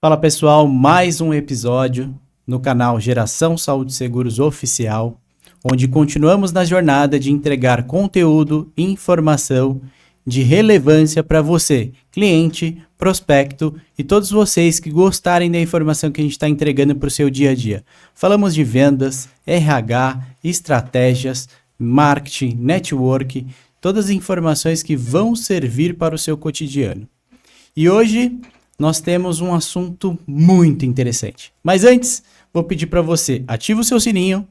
Fala pessoal, mais um episódio no canal Geração Saúde Seguros Oficial, onde continuamos na jornada de entregar conteúdo e informação de relevância para você, cliente, prospecto e todos vocês que gostarem da informação que a gente está entregando para o seu dia a dia. Falamos de vendas, RH, estratégias, marketing, network, todas as informações que vão servir para o seu cotidiano. E hoje nós temos um assunto muito interessante. Mas antes, vou pedir para você, ative o seu sininho,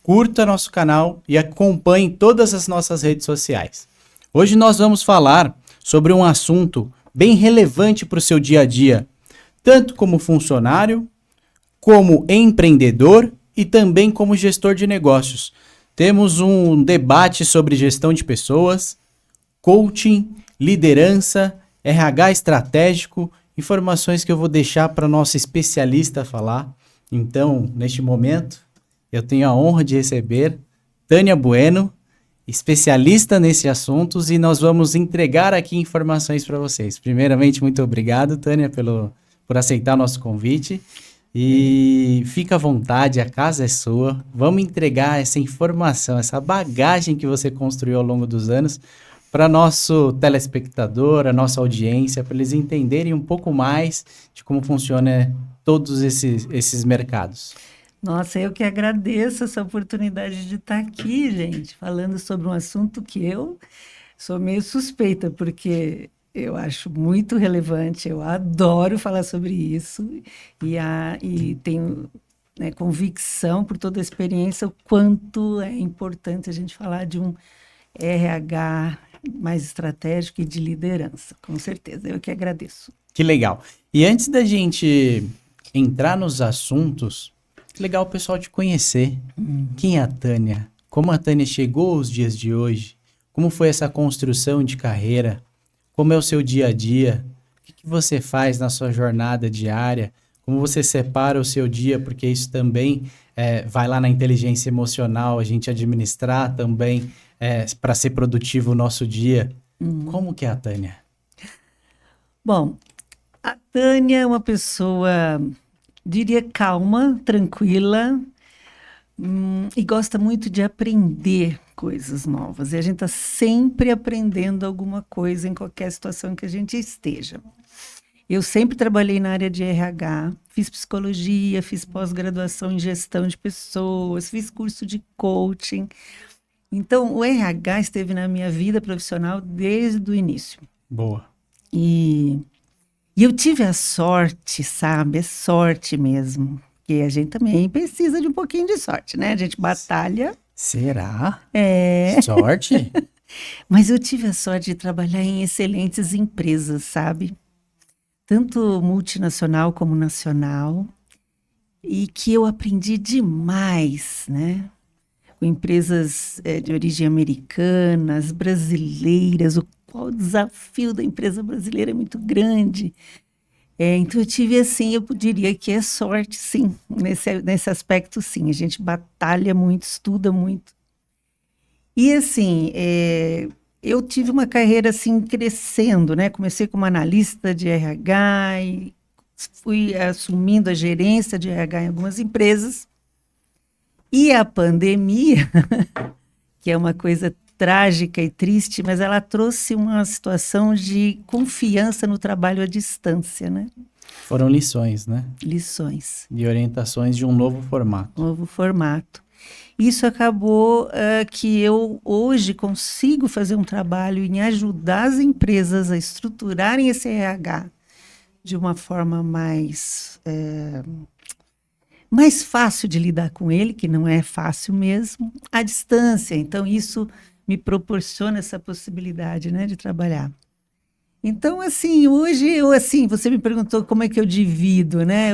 curta nosso canal e acompanhe todas as nossas redes sociais. Hoje nós vamos falar sobre um assunto bem relevante para o seu dia a dia, tanto como funcionário, como empreendedor e também como gestor de negócios. Temos um debate sobre gestão de pessoas, coaching, liderança, RH estratégico, informações que eu vou deixar para nossa especialista falar. Então, neste momento, eu tenho a honra de receber Tânia Bueno, especialista nesses assuntos, e nós vamos entregar aqui informações para vocês. Primeiramente, muito obrigado, Tânia, por aceitar o nosso convite. E fica à vontade, a casa é sua. Vamos entregar essa informação, essa bagagem que você construiu ao longo dos anos para nosso telespectador, a nossa audiência, para eles entenderem um pouco mais de como funciona todos esses mercados. Nossa, eu que agradeço essa oportunidade de estar aqui, gente, falando sobre um assunto que eu sou meio suspeita, porque eu acho muito relevante, eu adoro falar sobre isso e tenho, né, convicção por toda a experiência o quanto é importante a gente falar de um RH mais estratégico e de liderança, com certeza. Eu que agradeço. Que legal. E antes da gente entrar nos assuntos, que legal o pessoal te conhecer. Quem é a Tânia? Como a Tânia chegou aos dias de hoje? Como foi essa construção de carreira? Como é o seu dia a dia? O que você faz na sua jornada diária? Como você separa o seu dia? Porque isso também vai lá na inteligência emocional, a gente administrar também para ser produtivo o nosso dia. Como que é a Tânia? Bom, a Tânia é uma pessoa, diria, calma, tranquila, e gosta muito de aprender coisas novas. E a gente está sempre aprendendo alguma coisa em qualquer situação que a gente esteja. Eu sempre trabalhei na área de RH, fiz psicologia, fiz pós-graduação em gestão de pessoas, fiz curso de coaching. Então, o RH esteve na minha vida profissional desde o início. Boa. E eu tive a sorte, sabe? É sorte mesmo. Porque a gente também precisa de um pouquinho de sorte, né? A gente batalha. Será? É. Sorte? Mas eu tive a sorte de trabalhar em excelentes empresas, sabe? Tanto multinacional como nacional. E que eu aprendi demais, né? Com empresas de origem americanas, brasileiras. O desafio da empresa brasileira é muito grande. Então, eu tive, assim, eu diria que é sorte, sim. Nesse aspecto, sim. A gente batalha muito, estuda muito. E, assim, eu tive uma carreira, assim, crescendo, né? Comecei como analista de RH e fui assumindo a gerência de RH em algumas empresas. E a pandemia, que é uma coisa trágica e triste, mas ela trouxe uma situação de confiança no trabalho à distância, né? Foram lições, né? Lições. E orientações de um novo formato. Novo formato. Isso acabou que eu hoje consigo fazer um trabalho em ajudar as empresas a estruturarem esse RH de uma forma mais fácil de lidar com ele, que não é fácil mesmo, à distância. Então, isso me proporciona essa possibilidade, né, de trabalhar. Então, assim, hoje, você me perguntou como é que eu divido, né?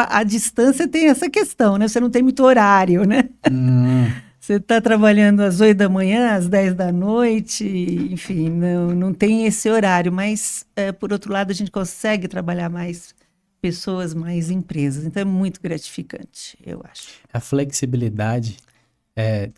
A distância tem essa questão, né? Você não tem muito horário, né? Você está trabalhando às 8 da manhã, às 10 da noite, enfim, não tem esse horário. Mas, por outro lado, a gente consegue trabalhar mais pessoas, mais empresas. Então, é muito gratificante, eu acho. A flexibilidade,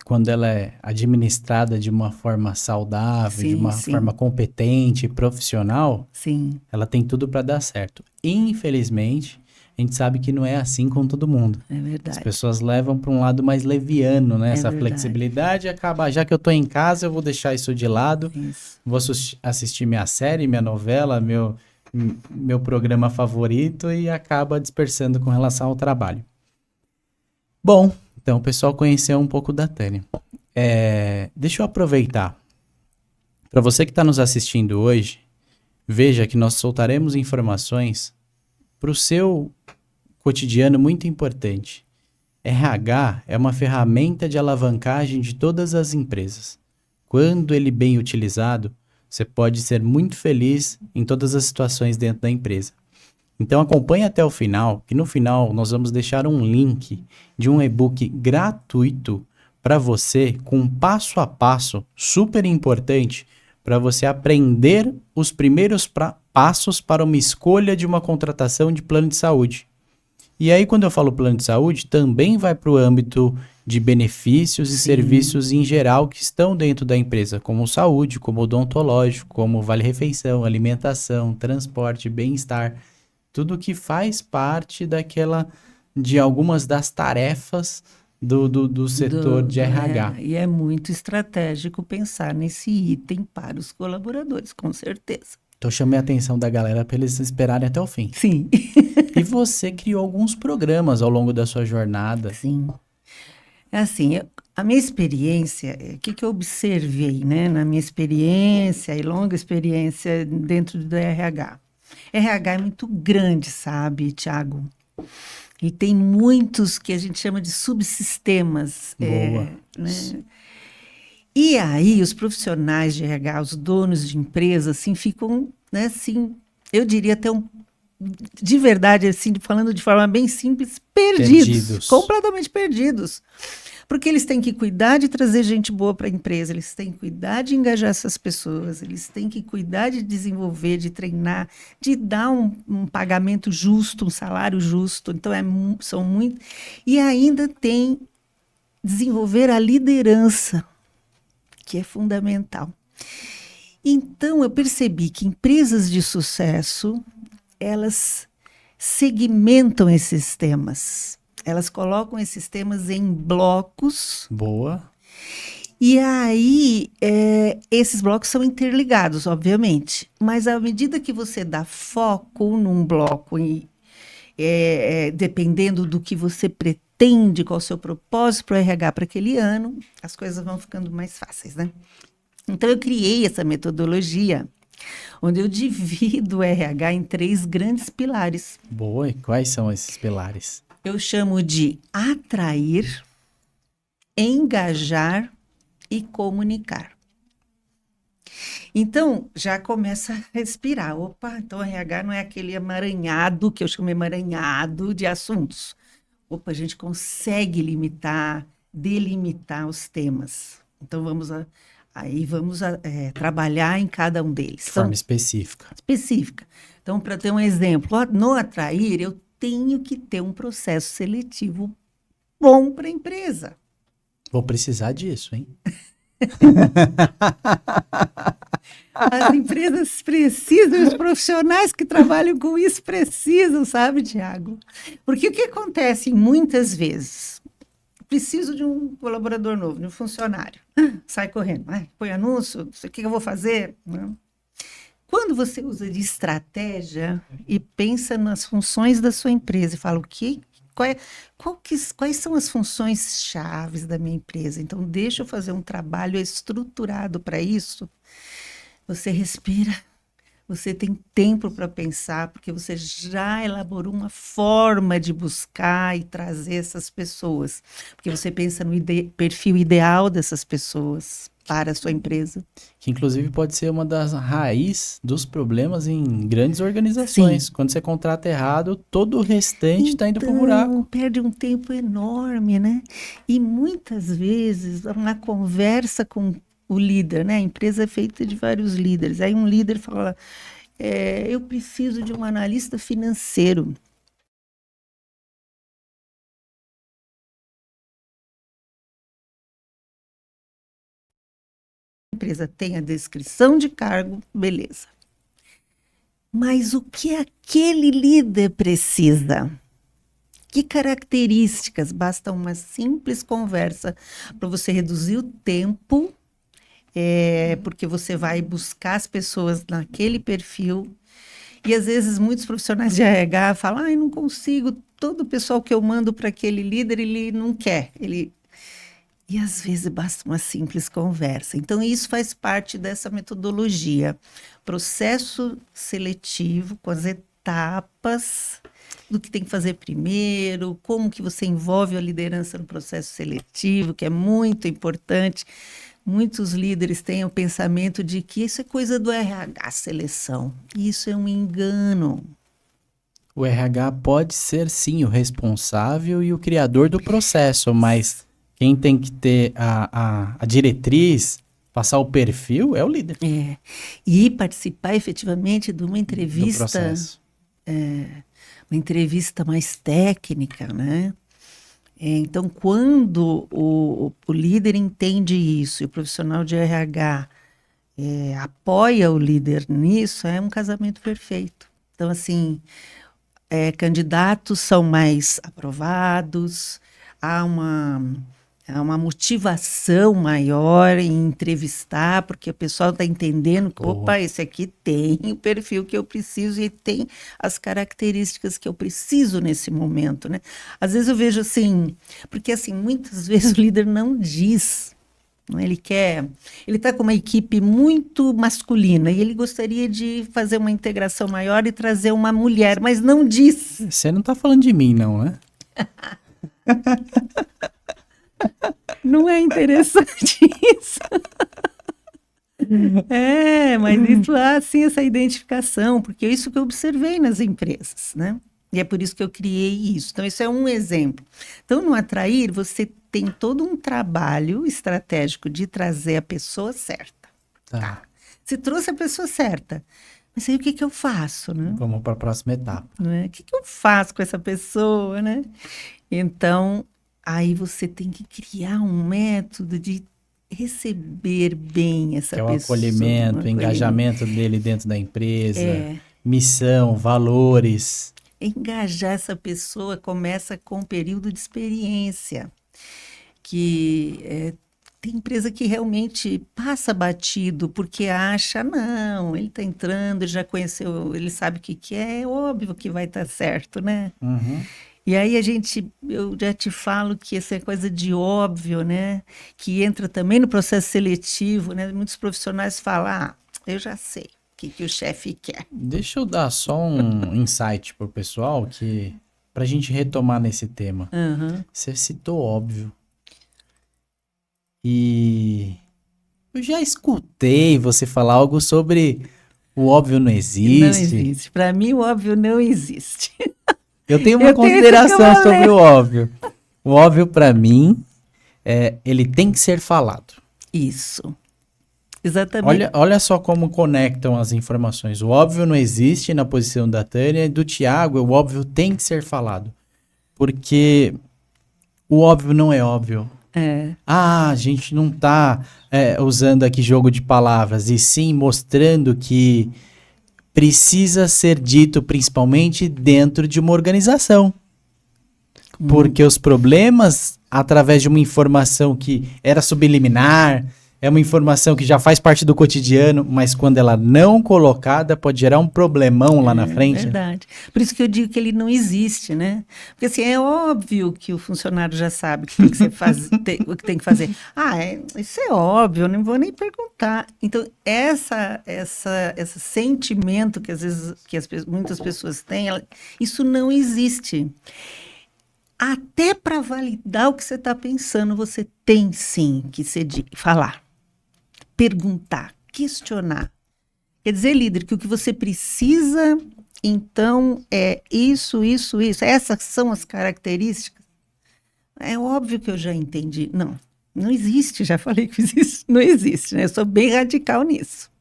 quando ela é administrada de uma forma saudável, Sim, de uma sim. forma competente, profissional, Sim. ela tem tudo para dar certo. Infelizmente, a gente sabe que não é assim com todo mundo. É verdade. As pessoas levam para um lado mais leviano, né? Essa verdade. flexibilidade acaba, já que eu tô em casa, eu vou deixar isso de lado, Isso. vou assistir minha série, minha novela, meu programa favorito e acaba dispersando com relação ao trabalho. Bom, então o pessoal conheceu um pouco da Tânia. Deixa eu aproveitar. Para você que está nos assistindo hoje, veja que nós soltaremos informações para o seu cotidiano muito importante. RH é uma ferramenta de alavancagem de todas as empresas. Quando ele bem utilizado, você pode ser muito feliz em todas as situações dentro da empresa. Então acompanhe até o final, que no final nós vamos deixar um link de um e-book gratuito para você, com um passo a passo super importante para você aprender os primeiros passos para uma escolha de uma contratação de plano de saúde. E aí, quando eu falo plano de saúde, também vai para o âmbito de benefícios e serviços em geral que estão dentro da empresa, como saúde, como odontológico, como vale-refeição, alimentação, transporte, bem-estar. Tudo que faz parte de algumas das tarefas do setor de RH. E é muito estratégico pensar nesse item para os colaboradores, com certeza. Então, chamei a atenção da galera para eles esperarem até o fim. Sim. E você criou alguns programas ao longo da sua jornada. Sim. Assim, a minha experiência, o que eu observei, né, na minha experiência e longa experiência dentro do RH? RH é muito grande, sabe, Thiago? E tem muitos que a gente chama de subsistemas. Boa. Né? E aí, os profissionais de RH, os donos de empresa, assim, ficam, né, assim, eu diria até de verdade, assim, falando de forma bem simples, perdidos. Completamente perdidos. Porque eles têm que cuidar de trazer gente boa para a empresa, eles têm que cuidar de engajar essas pessoas, eles têm que cuidar de desenvolver, de treinar, de dar um pagamento justo, um salário justo. Então, são muito... E ainda tem desenvolver a liderança, que é fundamental. Então, eu percebi que empresas de sucesso, elas segmentam esses temas. Elas colocam esses temas em blocos. Boa. E aí, esses blocos são interligados, obviamente. Mas à medida que você dá foco num bloco, dependendo do que você pretende, qual é o seu propósito para o RH para aquele ano, as coisas vão ficando mais fáceis, né? Então, eu criei essa metodologia, onde eu divido o RH em 3 grandes pilares. Boa. E quais são esses pilares? Eu chamo de atrair, engajar e comunicar. Então, já começa a respirar. Opa, então o RH não é aquele emaranhado, que eu chamo emaranhado de assuntos. Opa, a gente consegue delimitar os temas. Então, vamos trabalhar em cada um deles. De forma específica. Específica. Então, para ter um exemplo, no atrair, eu tenho que ter um processo seletivo bom para a empresa. Vou precisar disso, hein? As empresas precisam, os profissionais que trabalham com isso precisam, sabe, Tiago? Porque o que acontece muitas vezes? Preciso de um colaborador novo, de um funcionário. Sai correndo, põe anúncio, não sei o que eu vou fazer. Não. Quando você usa de estratégia e pensa nas funções da sua empresa e fala quais são as funções chaves da minha empresa? Então, deixa eu fazer um trabalho estruturado para isso. Você respira, você tem tempo para pensar, porque você já elaborou uma forma de buscar e trazer essas pessoas. Porque você pensa no perfil ideal dessas pessoas para a sua empresa. Que, inclusive, pode ser uma das raízes dos problemas em grandes organizações. Sim. Quando você contrata errado, todo o restante está indo para o buraco. Perde um tempo enorme, né? E muitas vezes, na conversa com o líder, né? A empresa é feita de vários líderes. Aí um líder fala, eu preciso de um analista financeiro. A empresa tem a descrição de cargo, beleza. Mas o que aquele líder precisa? Que características? Basta uma simples conversa para você reduzir o tempo, porque você vai buscar as pessoas naquele perfil. E às vezes muitos profissionais de RH falam, não consigo, todo o pessoal que eu mando para aquele líder, ele não quer. E às vezes basta uma simples conversa. Então isso faz parte dessa metodologia. Processo seletivo com as etapas do que tem que fazer primeiro, como que você envolve a liderança no processo seletivo, que é muito importante. Muitos líderes têm o pensamento de que isso é coisa do RH, seleção. Isso é um engano. O RH pode ser, sim, o responsável e o criador do processo, mas quem tem que ter a diretriz, passar o perfil, é o líder. E participar efetivamente de uma entrevista... Do processo. Uma entrevista mais técnica, né? Então, quando o líder entende isso e o profissional de RH apoia o líder nisso, é um casamento perfeito. Então, assim, candidatos são mais aprovados, há uma motivação maior em entrevistar, porque o pessoal está entendendo que, opa, esse aqui tem o perfil que eu preciso e tem as características que eu preciso nesse momento, né? Às vezes eu vejo assim, porque assim, muitas vezes o líder não diz, não é? Ele está com uma equipe muito masculina e ele gostaria de fazer uma integração maior e trazer uma mulher, mas não diz. Você não está falando de mim, não, né? Não é interessante isso? Mas isso há sim essa identificação, porque é isso que eu observei nas empresas, né? E é por isso que eu criei isso. Então, isso é um exemplo. Então, no Atrair, você tem todo um trabalho estratégico de trazer a pessoa certa. Tá. Você trouxe a pessoa certa. Mas aí o que eu faço, né? Vamos para a próxima etapa. O que eu faço com essa pessoa, né? Então, aí você tem que criar um método de receber bem essa pessoa. Que é o acolhimento, o engajamento dele dentro da empresa, missão, valores. Engajar essa pessoa começa com um período de experiência, que tem empresa que realmente passa batido porque acha, não, ele está entrando, ele já conheceu, ele sabe o que é óbvio que vai estar certo, né? Uhum. E aí eu já te falo que essa é coisa de óbvio, né? Que entra também no processo seletivo, né? Muitos profissionais falam, eu já sei o que o chefe quer. Deixa eu dar só um insight pro pessoal, pra gente retomar nesse tema. Você citou óbvio. E eu já escutei você falar algo sobre o óbvio não existe. Não existe. Para mim, o óbvio não existe. Eu tenho uma consideração sobre o óbvio. O óbvio, para mim, ele tem que ser falado. Isso. Exatamente. Olha só como conectam as informações. O óbvio não existe na posição da Tânia e do Tiago. O óbvio tem que ser falado. Porque o óbvio não é óbvio. A gente não está usando aqui jogo de palavras, e sim mostrando que precisa ser dito principalmente dentro de uma organização. Porque os problemas, através de uma informação que era subliminar, é uma informação que já faz parte do cotidiano, mas quando ela não colocada, pode gerar um problemão lá na frente. É verdade. Por isso que eu digo que ele não existe, né? Porque assim, é óbvio que o funcionário já sabe o que tem que o que tem que fazer. Isso é óbvio, eu não vou nem perguntar. Então, esse sentimento que às vezes muitas pessoas têm, isso não existe. Até para validar o que você está pensando, você tem sim que falar. Perguntar, questionar. Quer dizer, líder, que o que você precisa, então, é isso, isso, isso. Essas são as características. É óbvio que eu já entendi. Não existe, já falei que existe, não existe, né? Eu sou bem radical nisso.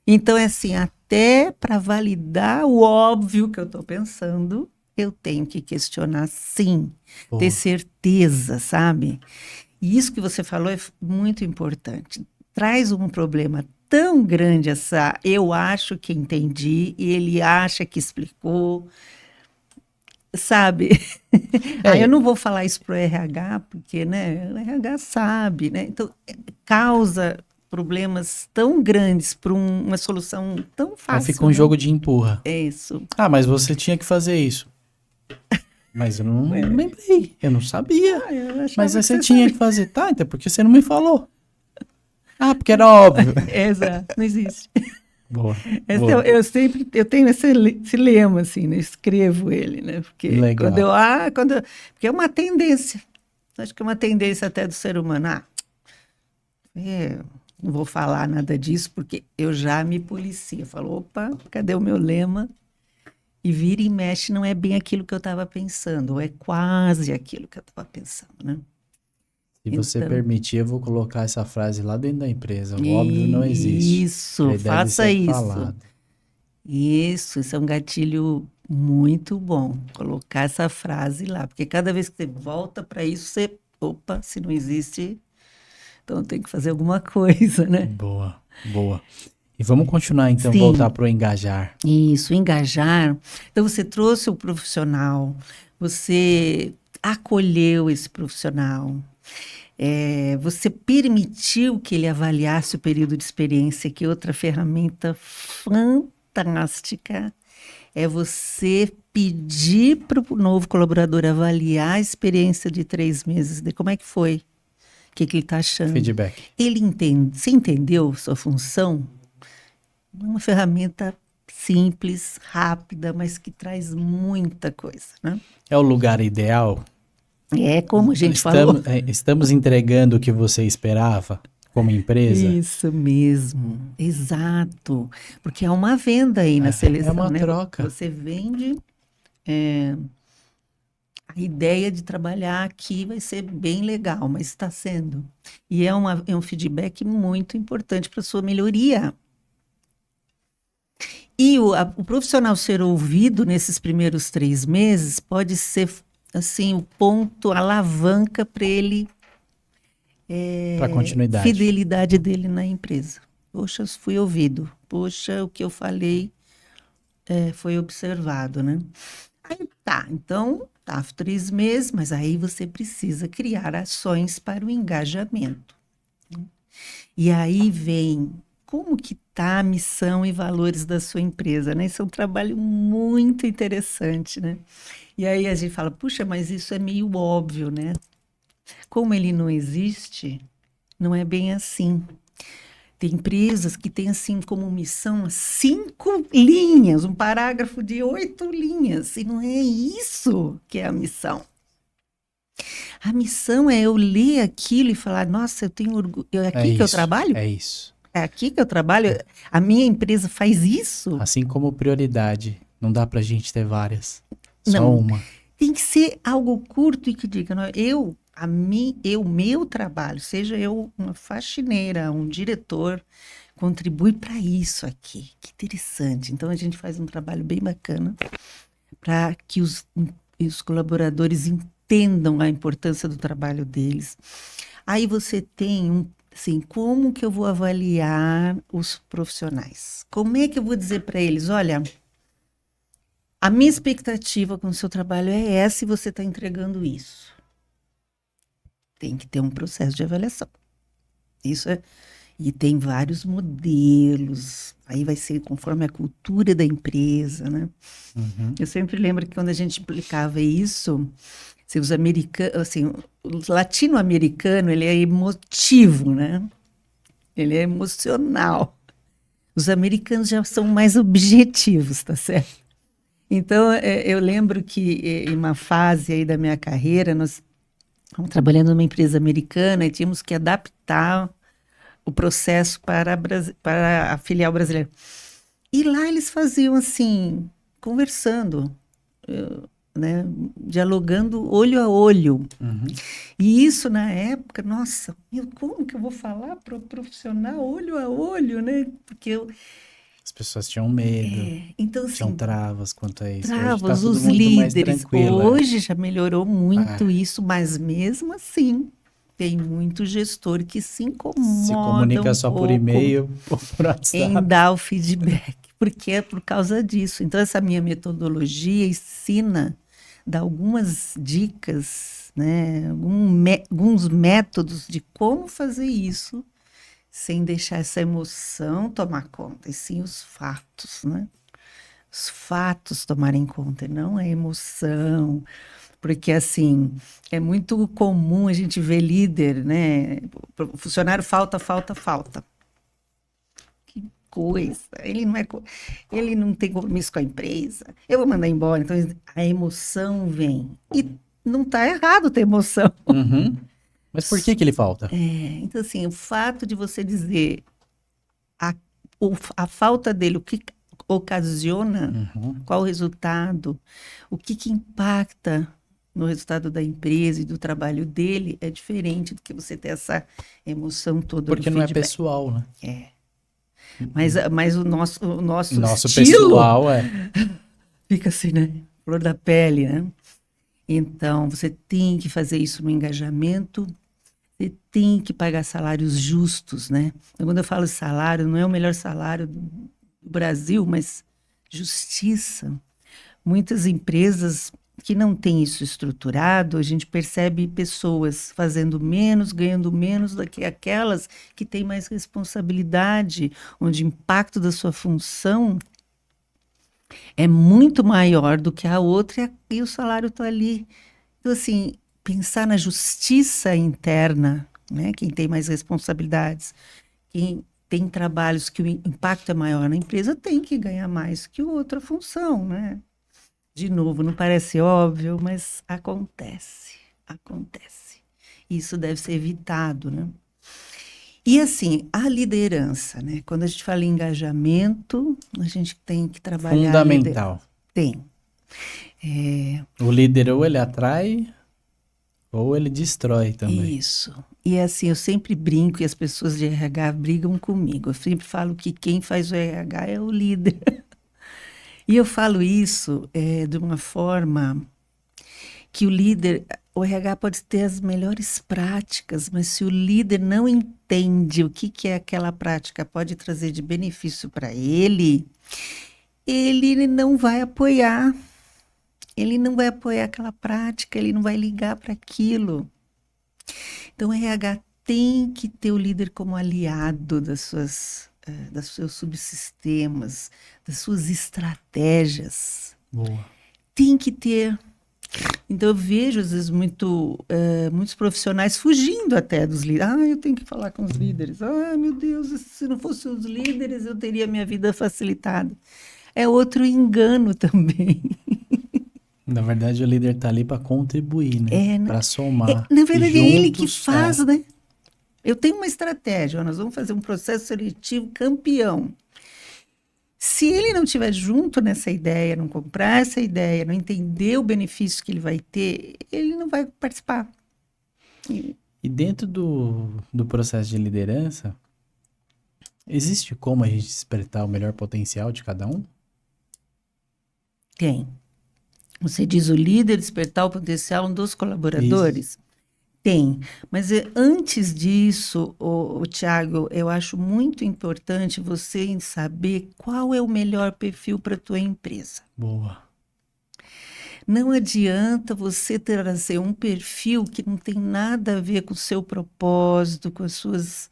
Então, é assim, até para validar o óbvio que eu estou pensando, eu tenho que questionar sim, ter certeza, sabe? E isso que você falou é muito importante. Traz um problema tão grande eu acho que entendi, e ele acha que explicou. sabe? Aí eu não vou falar isso pro RH, porque, né, o RH sabe, né? Então, causa problemas tão grandes para uma solução tão Aí fica fácil, um né? jogo de empurra. É isso. Ah, mas você tinha que fazer isso. Mas eu não lembrei, eu não sabia. Eu Mas achava aí que você você tinha sabia. que fazer. Tá, então por que você não me falou? Ah, porque era óbvio. Exato, não existe. Boa, Eu, boa. eu sempre eu tenho esse lema assim, né? Escrevo ele, né? Porque Legal. porque é uma tendência. Acho que é uma tendência até do ser humano. Não vou falar nada disso porque eu já me policio. Eu falo, opa, cadê o meu lema? E vira e mexe não é bem aquilo que eu estava pensando, ou é quase aquilo que eu estava pensando, né? Se você Então, permitir, eu vou colocar essa frase lá dentro da empresa. O óbvio não existe. isso, Ele deve faça ser isso. falado. Isso é um gatilho muito bom, colocar essa frase lá, porque cada vez que você volta para isso, você, opa, se não existe, então tem que fazer alguma coisa, né? Boa, boa. E vamos continuar então, voltar Sim, para o engajar. isso, engajar. Então você trouxe o profissional, você acolheu esse profissional, você permitiu que ele avaliasse o período de experiência, que é outra ferramenta fantástica é você pedir para o novo colaborador avaliar a experiência de 3 meses, de como é que foi, o que, que ele está achando. Feedback. Ele entende, você entendeu sua função? É uma ferramenta simples, rápida, mas que traz muita coisa, né? É o lugar ideal? É como a gente falou. Estamos entregando o que você esperava como empresa? Isso mesmo, exato. Porque há uma venda aí na É seleção, uma né? troca. Você vende a ideia de trabalhar aqui vai ser bem legal, mas está sendo. E é um feedback muito importante para a sua melhoria. E o profissional ser ouvido nesses primeiros 3 meses pode ser assim o ponto, a alavanca para ele, Para continuidade. fidelidade dele na empresa. Poxa, fui ouvido. Poxa, o que eu falei foi observado, né? Aí tá, então, tá 3 meses, mas aí você precisa criar ações para o engajamento. E aí vem como que tá a missão e valores da sua empresa, né? Isso é um trabalho muito interessante, né? E aí a gente fala, puxa, mas isso é meio óbvio, né? Como ele não existe, não é bem assim. Tem empresas que têm assim como missão 5 linhas, um parágrafo de 8 linhas, e não é isso que é a missão. A missão é eu ler aquilo e falar, nossa, eu tenho orgulho, é É aqui que eu isso. trabalho? É isso. É aqui que eu trabalho? A minha empresa faz isso? Assim como prioridade. Não dá pra gente ter várias. Só Não, uma. tem que ser algo curto e que diga, não, meu trabalho, seja eu uma faxineira, um diretor, contribui para isso aqui. Que interessante. Então a gente faz um trabalho bem bacana para que os colaboradores entendam a importância do trabalho deles. Aí você tem assim, como que eu vou avaliar os profissionais? Como é que eu vou dizer para eles, olha, a minha expectativa com o seu trabalho é essa e você está entregando isso. Tem que ter um processo de avaliação. E tem vários modelos. Aí vai ser conforme a cultura da empresa, né? Uhum. Eu sempre lembro que quando a gente explicava isso, assim, os americanos, assim, o latino-americano, ele é emotivo, né? Ele é emocional. Os americanos já são mais objetivos, tá certo? Então, eu lembro que em uma fase aí da minha carreira, nós estávamos trabalhando numa empresa americana e tínhamos que adaptar o processo para a filial brasileira. E lá eles faziam assim, conversando, né, dialogando olho a olho. Uhum. E isso na época, nossa, como que eu vou falar para o profissional olho a olho, né? Porque As pessoas tinham medo, então tinham assim, travas quanto a isso. Hoje tá travas, tudo os muito mais líderes. tranquilo. Hoje já melhorou muito É. isso, mas mesmo assim, tem muito gestor que se Se incomoda comunica um só por pouco e-mail ou por em WhatsApp. dar o feedback, porque é por causa disso. Então, essa minha metodologia ensina dar algumas dicas, né? Alguns métodos de como fazer isso sem deixar essa emoção tomar conta, e sim os fatos, né? Os fatos tomarem conta, e não a emoção. Porque, assim, é muito comum a gente ver líder, né? O funcionário falta, falta, falta. Que coisa. Ele não tem compromisso com a empresa. Eu vou mandar embora. Então, a emoção vem. E não está errado ter emoção. Uhum. Mas por que ele falta? Então, assim, o fato de você dizer a, a falta dele, o que ocasiona, qual o resultado, o que impacta no resultado da empresa e do trabalho dele, é diferente do que você ter essa emoção toda Porque do não é feedback. pessoal, né? Mas o nosso Nosso estilo pessoal fica assim, né? Flor da pele, né? Então, você tem que fazer isso no engajamento, você tem que pagar salários justos, né? Então, quando eu falo salário, não é o melhor salário do Brasil, mas justiça. Muitas empresas que não têm isso estruturado, a gente percebe pessoas fazendo menos, ganhando menos do que aquelas que têm mais responsabilidade, onde o impacto da sua função é muito maior do que a outra e o salário está ali. Então, assim, pensar na justiça interna, né? Quem tem mais responsabilidades, quem tem trabalhos que o impacto é maior na empresa, tem que ganhar mais que outra função, né? De novo, não parece óbvio, mas acontece, acontece. Isso deve ser evitado, né? E assim, a liderança, né? Quando a gente fala em engajamento, a gente tem que trabalhar a liderança. fundamental. Tem. O líder ou ele atrai ou ele destrói também. Isso. E assim, eu sempre brinco e as pessoas de RH brigam comigo. Eu sempre falo que quem faz o RH é o líder. E eu falo isso de uma forma que o RH pode ter as melhores práticas, mas se o líder não entende o que é aquela prática pode trazer de benefício para ele, ele não vai apoiar. Ele não vai apoiar aquela prática, ele não vai ligar para aquilo. Então, o RH tem que ter o líder como aliado dos seus subsistemas, das suas estratégias. Boa. Tem que ter. Então, eu vejo, às vezes, muitos profissionais fugindo até dos líderes. Ah, eu tenho que falar com os líderes. Ah, meu Deus, se não fossem os líderes, eu teria minha vida facilitada. É outro engano também. Na verdade, o líder está ali para contribuir, né? Para somar. Na verdade, E é ele que juntos, faz, né? Eu tenho uma estratégia, nós vamos fazer um processo seletivo campeão. Se ele não estiver junto nessa ideia, não comprar essa ideia, não entender o benefício que ele vai ter, ele não vai participar. E dentro do processo de liderança, existe como a gente despertar o melhor potencial de cada um? Tem. Você diz o líder despertar o potencial dos colaboradores? Isso. Tem, mas antes disso, Tiago, eu acho muito importante você saber qual é o melhor perfil para a tua empresa. Boa. Não adianta você trazer um perfil que não tem nada a ver com o seu propósito, com as suas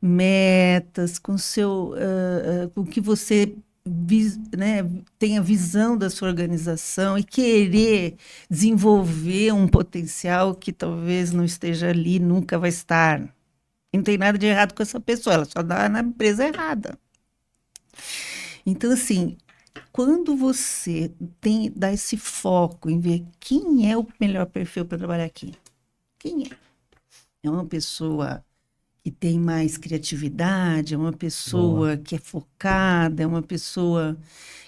metas, com com o que você né, tem a visão da sua organização e querer desenvolver um potencial que talvez não esteja ali, nunca vai estar. E não tem nada de errado com essa pessoa, ela só dá na empresa errada. Então, assim, quando você dá esse foco em ver quem é o melhor perfil para trabalhar aqui, quem é? É uma pessoa que tem mais criatividade, é uma pessoa que é focada, é uma pessoa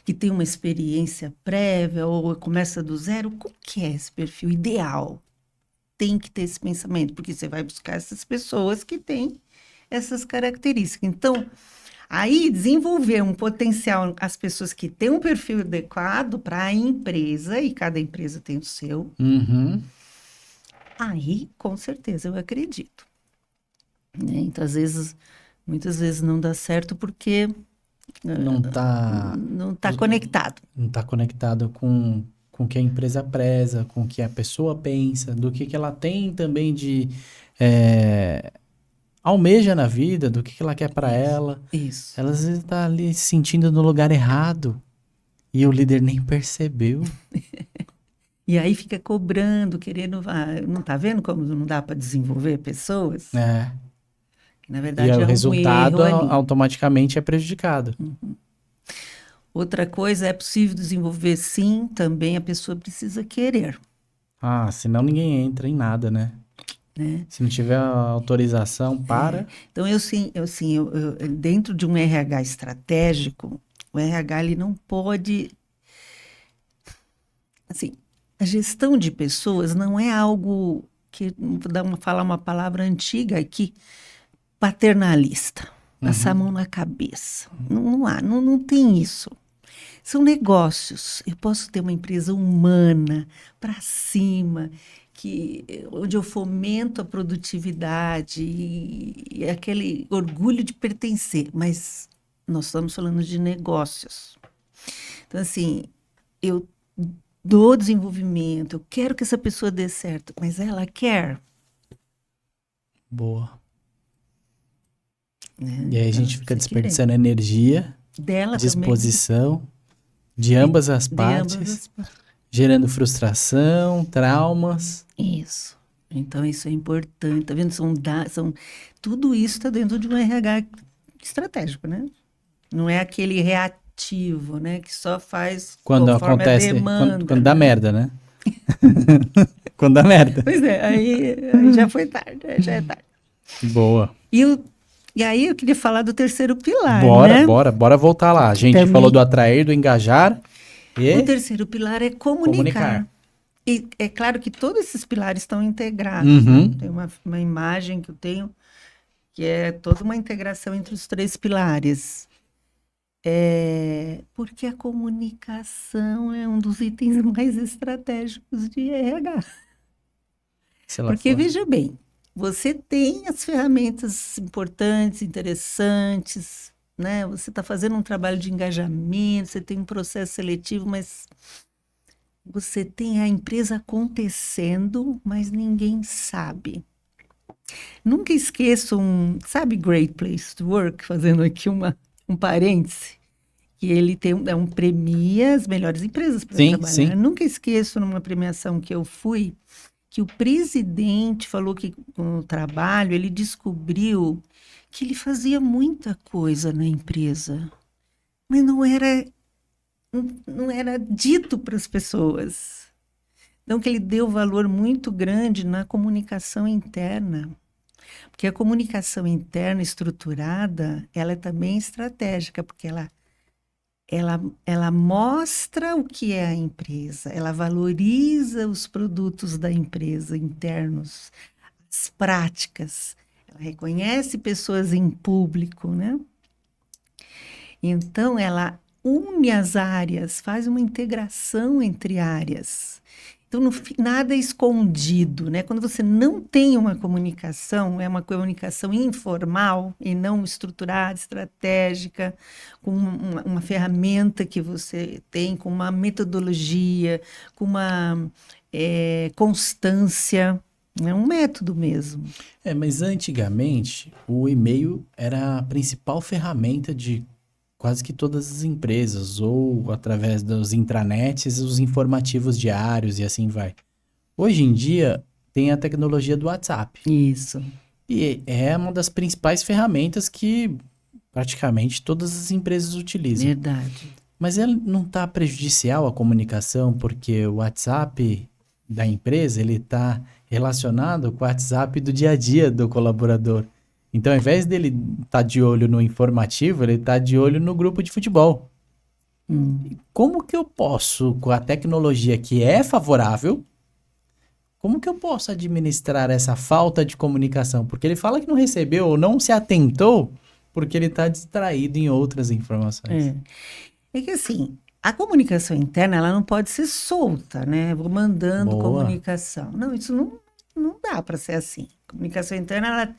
que tem uma experiência prévia ou começa do zero. Qual que é esse perfil ideal? Tem que ter esse pensamento, porque você vai buscar essas pessoas que têm essas características. Então, aí desenvolver um potencial, as pessoas que têm um perfil adequado para a empresa, e cada empresa tem o seu, aí, com certeza, eu acredito. Né? Então, muitas vezes não dá certo porque Não está não está conectado. não tá conectado com com o que a empresa preza, com o que a pessoa pensa, do que ela tem também de almeja na vida, do que ela quer para ela. Isso. Ela às vezes tá ali se sentindo no lugar errado e o líder nem percebeu. E aí fica cobrando, querendo... não tá vendo como não dá para desenvolver pessoas? É. Na E verdade, o é um resultado erro ali. automaticamente é prejudicado. Outra coisa, é possível desenvolver sim, também a pessoa precisa querer, Ah, senão ninguém entra em nada, né? né? Se não tiver autorização, para. Então, dentro de um RH estratégico, o RH ele não pode... Assim, a gestão de pessoas não é algo que, falar uma palavra antiga aqui, paternalista, passar a mão na cabeça. Não tem isso. São negócios. Eu posso ter uma empresa humana, para cima, onde eu fomento a produtividade e aquele orgulho de pertencer, mas nós estamos falando de negócios. Então, assim, eu dou desenvolvimento, eu quero que essa pessoa dê certo, mas ela quer. Boa. Né? E aí a Então, gente fica você desperdiçando energia, dela disposição de ambas as partes, gerando frustração, traumas. Isso. Então, isso é importante. Tá vendo? Tudo isso está dentro de um RH estratégico, né? Não é aquele reativo, né? Que só faz Quando conforme acontece, a demanda. quando dá merda, né? Quando dá merda. Pois é, aí já foi tarde, já é tarde. Boa. E aí eu queria falar do terceiro pilar, Bora, né? bora voltar lá. A gente Também, falou do atrair, do engajar e o terceiro pilar é comunicar. E é claro que todos esses pilares estão integrados. Uhum. Né? Tem uma imagem que eu tenho que é toda uma integração entre os três pilares. Porque a comunicação é um dos itens mais estratégicos de RH. Porque, veja bem, você tem as ferramentas importantes, interessantes, né? Você está fazendo um trabalho de engajamento, você tem um processo seletivo, mas você tem a empresa acontecendo, mas ninguém sabe. Nunca esqueço sabe Great Place to Work, fazendo aqui um parêntese, que ele premia as melhores empresas para trabalhar. Sim. Nunca esqueço, numa premiação que eu fui, que o presidente falou que com o trabalho ele descobriu que ele fazia muita coisa na empresa, mas não era dito para as pessoas. Então, que ele deu valor muito grande na comunicação interna. Porque a comunicação interna estruturada, ela é também estratégica, porque ela mostra o que é a empresa, ela valoriza os produtos da empresa internos, as práticas, ela reconhece pessoas em público, né? Então, ela une as áreas, faz uma integração entre áreas. Então, nada é escondido, né? Quando você não tem uma comunicação, é uma comunicação informal e não estruturada, estratégica, com uma ferramenta que você tem, com uma metodologia, com uma constância, é um método mesmo. Mas antigamente, o e-mail era a principal ferramenta de quase que todas as empresas, ou através dos intranets, os informativos diários e assim vai. Hoje em dia, tem a tecnologia do WhatsApp. Isso. E é uma das principais ferramentas que praticamente todas as empresas utilizam. Verdade. Mas ela não está prejudicial à comunicação, porque o WhatsApp da empresa, ele está relacionado com o WhatsApp do dia a dia do colaborador. Então, ao invés dele estar de olho no informativo, ele está de olho no grupo de futebol. Como que eu posso, com a tecnologia que é favorável, como que eu posso administrar essa falta de comunicação? Porque ele fala que não recebeu ou não se atentou porque ele está distraído em outras informações. É que assim, a comunicação interna, ela não pode ser solta, né? Vou mandando comunicação. Não, isso não dá para ser assim. Comunicação interna,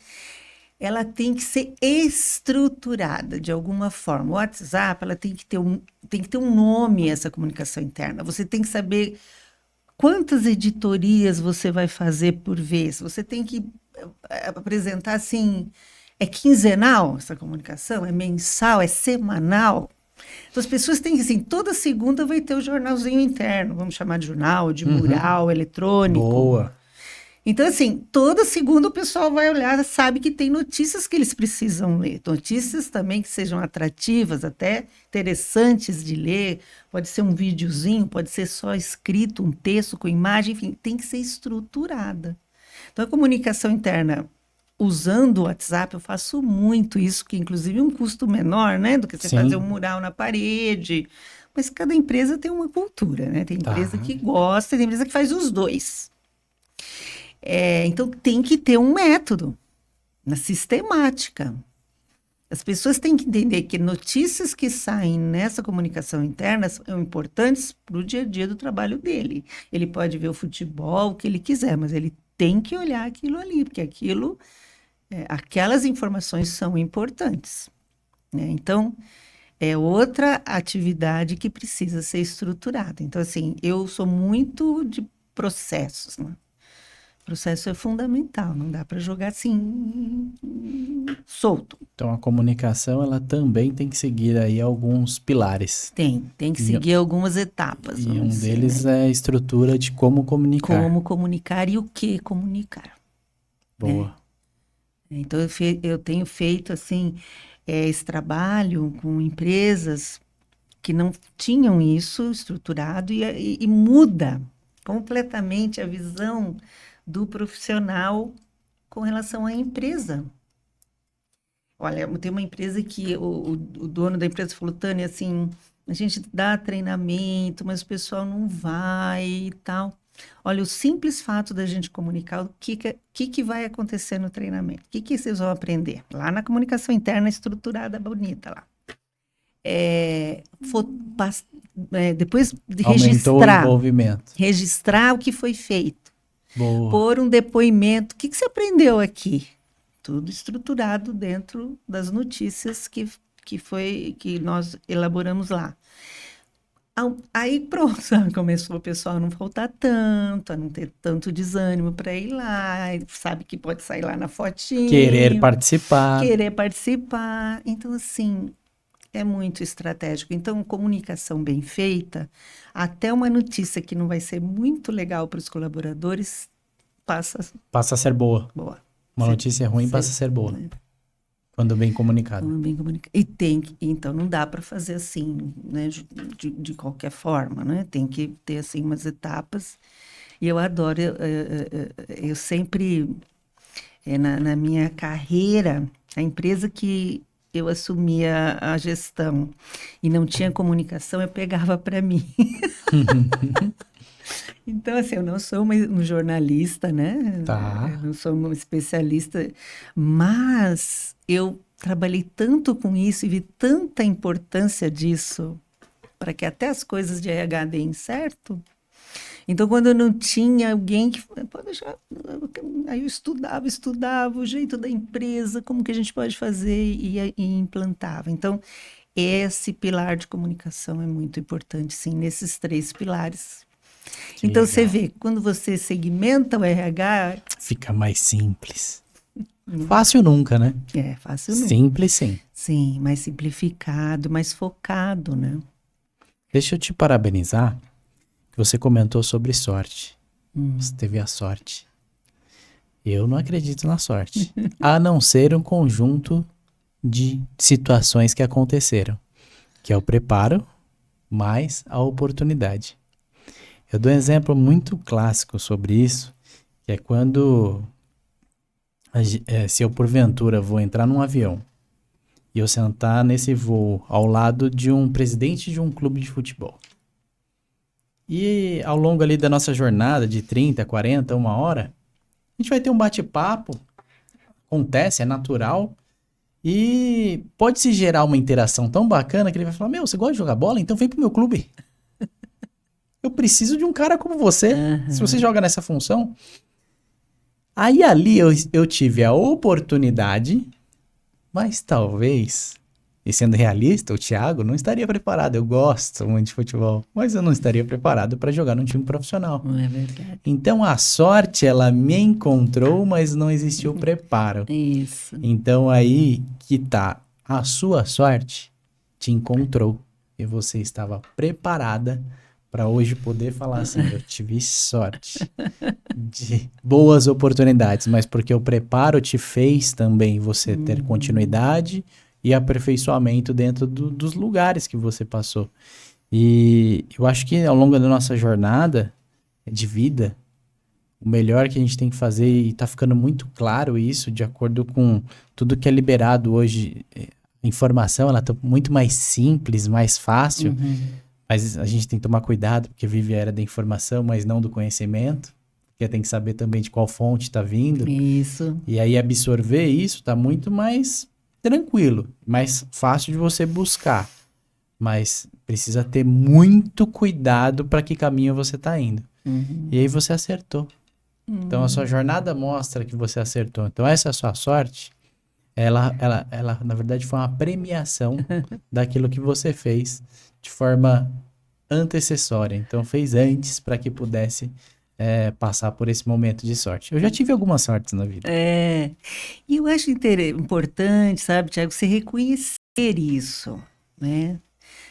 ela tem que ser estruturada de alguma forma. O WhatsApp, ela tem que ter um nome, essa comunicação interna. Você tem que saber quantas editorias você vai fazer por vez. Você tem que apresentar assim, é quinzenal essa comunicação? É mensal? É semanal? Então, as pessoas têm que, assim, toda segunda vai ter o jornalzinho interno, vamos chamar de jornal, de mural, eletrônico. Boa. Então, assim, toda segunda o pessoal vai olhar, sabe que tem notícias que eles precisam ler. Notícias também que sejam atrativas, até interessantes de ler. Pode ser um videozinho, pode ser só escrito, um texto com imagem, enfim, tem que ser estruturada. Então, a comunicação interna, usando o WhatsApp, eu faço muito isso, que inclusive é um custo menor, né, do que você fazer um mural na parede. Mas cada empresa tem uma cultura, né? Tem empresa que gosta, tem empresa que faz os dois. Então, tem que ter um método, na sistemática. As pessoas têm que entender que notícias que saem nessa comunicação interna são importantes para o dia a dia do trabalho dele. Ele pode ver o futebol, o que ele quiser, mas ele tem que olhar aquilo ali, porque aquelas informações são importantes, né? Então, é outra atividade que precisa ser estruturada. Então, assim, eu sou muito de processos, né? Processo é fundamental, não dá para jogar assim, solto. Então, a comunicação, ela também tem que seguir aí alguns pilares. Tem que seguir algumas etapas. E um deles é a estrutura de como comunicar. Como comunicar e o que comunicar. Boa. Então, eu tenho feito, assim, esse trabalho com empresas que não tinham isso estruturado e muda completamente a visão do profissional com relação à empresa. Olha, tem uma empresa que o dono da empresa falou, Tânia, assim, a gente dá treinamento, mas o pessoal não vai e tal. Olha, o simples fato da gente comunicar o que vai acontecer no treinamento, o que vocês vão aprender lá na comunicação interna estruturada, bonita lá. Depois de Aumentou o envolvimento. Registrar o que foi feito. Boa. Pôr um depoimento. O que você aprendeu aqui? Tudo estruturado dentro das notícias que nós elaboramos lá. Aí pronto, sabe? Começou o pessoal a não faltar tanto, a não ter tanto desânimo para ir lá, sabe que pode sair lá na fotinho. Querer participar. Então, assim, é muito estratégico. Então, comunicação bem feita, até uma notícia que não vai ser muito legal para os colaboradores, passa a ser boa. Uma notícia ruim passa a ser boa. Né? Quando bem comunicado. Então, não dá para fazer assim, né, de qualquer forma, né? Tem que ter, assim, umas etapas. E eu adoro, eu sempre, na minha carreira, a empresa que eu assumia a gestão e não tinha comunicação, eu pegava para mim. Então, assim, eu não sou um jornalista, né? Tá. Eu não sou uma especialista, mas eu trabalhei tanto com isso e vi tanta importância disso para que até as coisas de RH deem certo. Então, quando eu não tinha alguém que... Pode deixar, aí eu estudava o jeito da empresa, como que a gente pode fazer e implantava. Então, esse pilar de comunicação é muito importante, sim, nesses 3 pilares. Então, você vê, quando você segmenta o RH... Fica mais simples. Fácil nunca, né? Fácil nunca. Simples, sim. Sim, mais simplificado, mais focado, né? Deixa eu te parabenizar, que você comentou sobre sorte. Você teve a sorte. Eu não acredito na sorte. A não ser um conjunto de situações que aconteceram, que é o preparo mais a oportunidade. Eu dou um exemplo muito clássico sobre isso, que é quando, se eu porventura vou entrar num avião e eu sentar nesse voo ao lado de um presidente de um clube de futebol. E ao longo ali da nossa jornada de 30, 40, 1 hora, a gente vai ter um bate-papo, acontece, é natural, e pode se gerar uma interação tão bacana que ele vai falar, meu, você gosta de jogar bola? Então vem pro meu clube. Eu preciso de um cara como você. Se você joga nessa função. Aí ali eu tive a oportunidade, mas talvez, e sendo realista, o Thiago não estaria preparado. Eu gosto muito de futebol, mas eu não estaria preparado para jogar num time profissional. Não é verdade? Então a sorte, ela me encontrou, mas não existiu preparo. Isso. Então aí que tá, a sua sorte te encontrou e você estava preparada para hoje poder falar assim, eu tive sorte de boas oportunidades, mas porque o preparo te fez também você ter continuidade e aperfeiçoamento dentro dos lugares que você passou. E eu acho que ao longo da nossa jornada de vida, o melhor que a gente tem que fazer, e tá ficando muito claro isso, de acordo com tudo que é liberado hoje, a informação, ela tá muito mais simples, mais fácil, mas a gente tem que tomar cuidado, porque vive a era da informação, mas não do conhecimento, porque tem que saber também de qual fonte está vindo, Isso. e aí absorver isso tá muito mais tranquilo, mais fácil de você buscar, mas precisa ter muito cuidado para que caminho você tá indo. E aí você acertou. Então a sua jornada mostra que você acertou. Então essa é a sua sorte. Ela na verdade foi uma premiação daquilo que você fez de forma antecessória. Então fez antes para que pudesse passar por esse momento de sorte. Eu já tive algumas sortes na vida. É. E eu acho importante, sabe, Tiago, você reconhecer isso, né?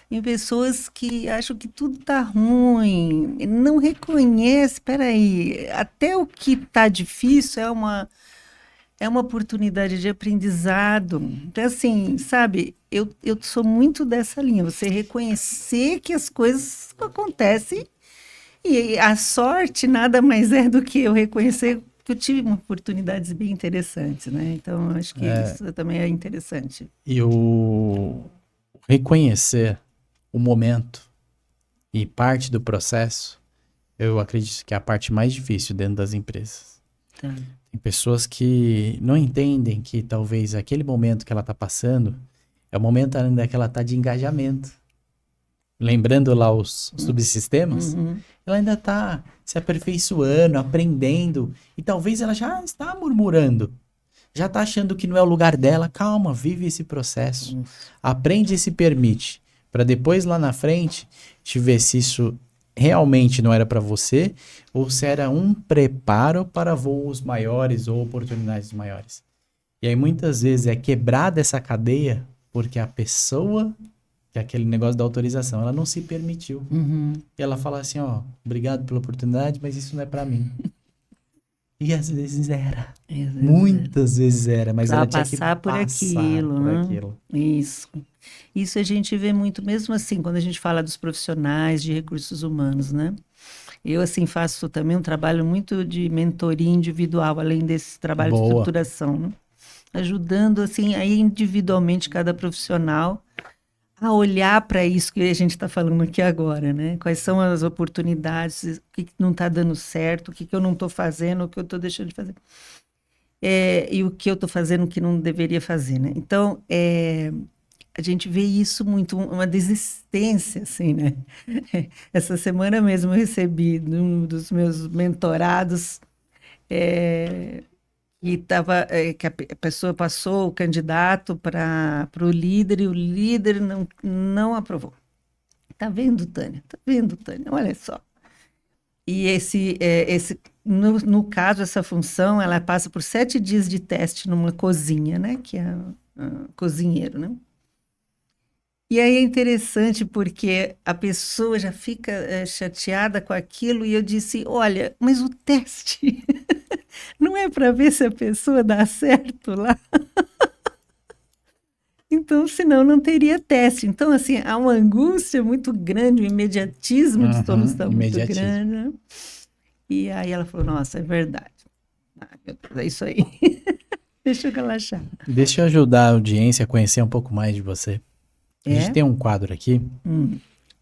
Tem pessoas que acham que tudo tá ruim, não reconhece, espera aí, até o que tá difícil é uma oportunidade de aprendizado. Então, assim, sabe, eu sou muito dessa linha, você reconhecer que as coisas acontecem e a sorte nada mais é do que eu reconhecer que eu tive oportunidades bem interessantes, né? Então, acho que isso também é interessante. E o reconhecer o momento e parte do processo, eu acredito que é a parte mais difícil dentro das empresas. Tá. Tem pessoas que não entendem que talvez aquele momento que ela está passando é o momento ainda que ela está de engajamento. Lembrando lá os subsistemas, ela ainda está se aperfeiçoando, aprendendo, e talvez ela já está murmurando, já está achando que não é o lugar dela. Calma, vive esse processo, aprende e se permite, para depois lá na frente te ver se isso realmente não era para você ou se era um preparo para voos maiores ou oportunidades maiores. E aí muitas vezes é quebrada essa cadeia porque a pessoa, que é aquele negócio da autorização, ela não se permitiu. E ela fala assim, ó, obrigado pela oportunidade, mas isso não é para mim. E às vezes era. Muitas vezes era, mas ela tinha que passar por aquilo, por né? aquilo. Isso. Isso a gente vê muito, mesmo assim, quando a gente fala dos profissionais de recursos humanos, né? Eu, assim, faço também um trabalho muito de mentoria individual, além desse trabalho de Boa. estruturação, né? Ajudando, assim, aí individualmente cada profissional a olhar para isso que a gente está falando aqui agora, né? Quais são as oportunidades, o que não está dando certo, o que eu não estou fazendo, o que eu estou deixando de fazer. E o que eu estou fazendo que não deveria fazer, né? Então, a gente vê isso muito, uma desistência, assim, né? Essa semana mesmo eu recebi de um dos meus mentorados que a pessoa passou o candidato para o líder e o líder não aprovou. Tá vendo, Tânia? Tá vendo, Tânia? Olha só. E no caso, essa função, ela passa por 7 dias de teste numa cozinha, né? Que é cozinheiro, né? E aí é interessante porque a pessoa já fica chateada com aquilo e eu disse, olha, mas o teste não é para ver se a pessoa dá certo lá? Então, senão não teria teste. Então, assim, há uma angústia muito grande, um imediatismo de solução muito grande. Né? E aí ela falou, nossa, é verdade. Meu Deus, é isso aí. Deixa eu relaxar. Deixa eu ajudar a audiência a conhecer um pouco mais de você. A gente tem um quadro aqui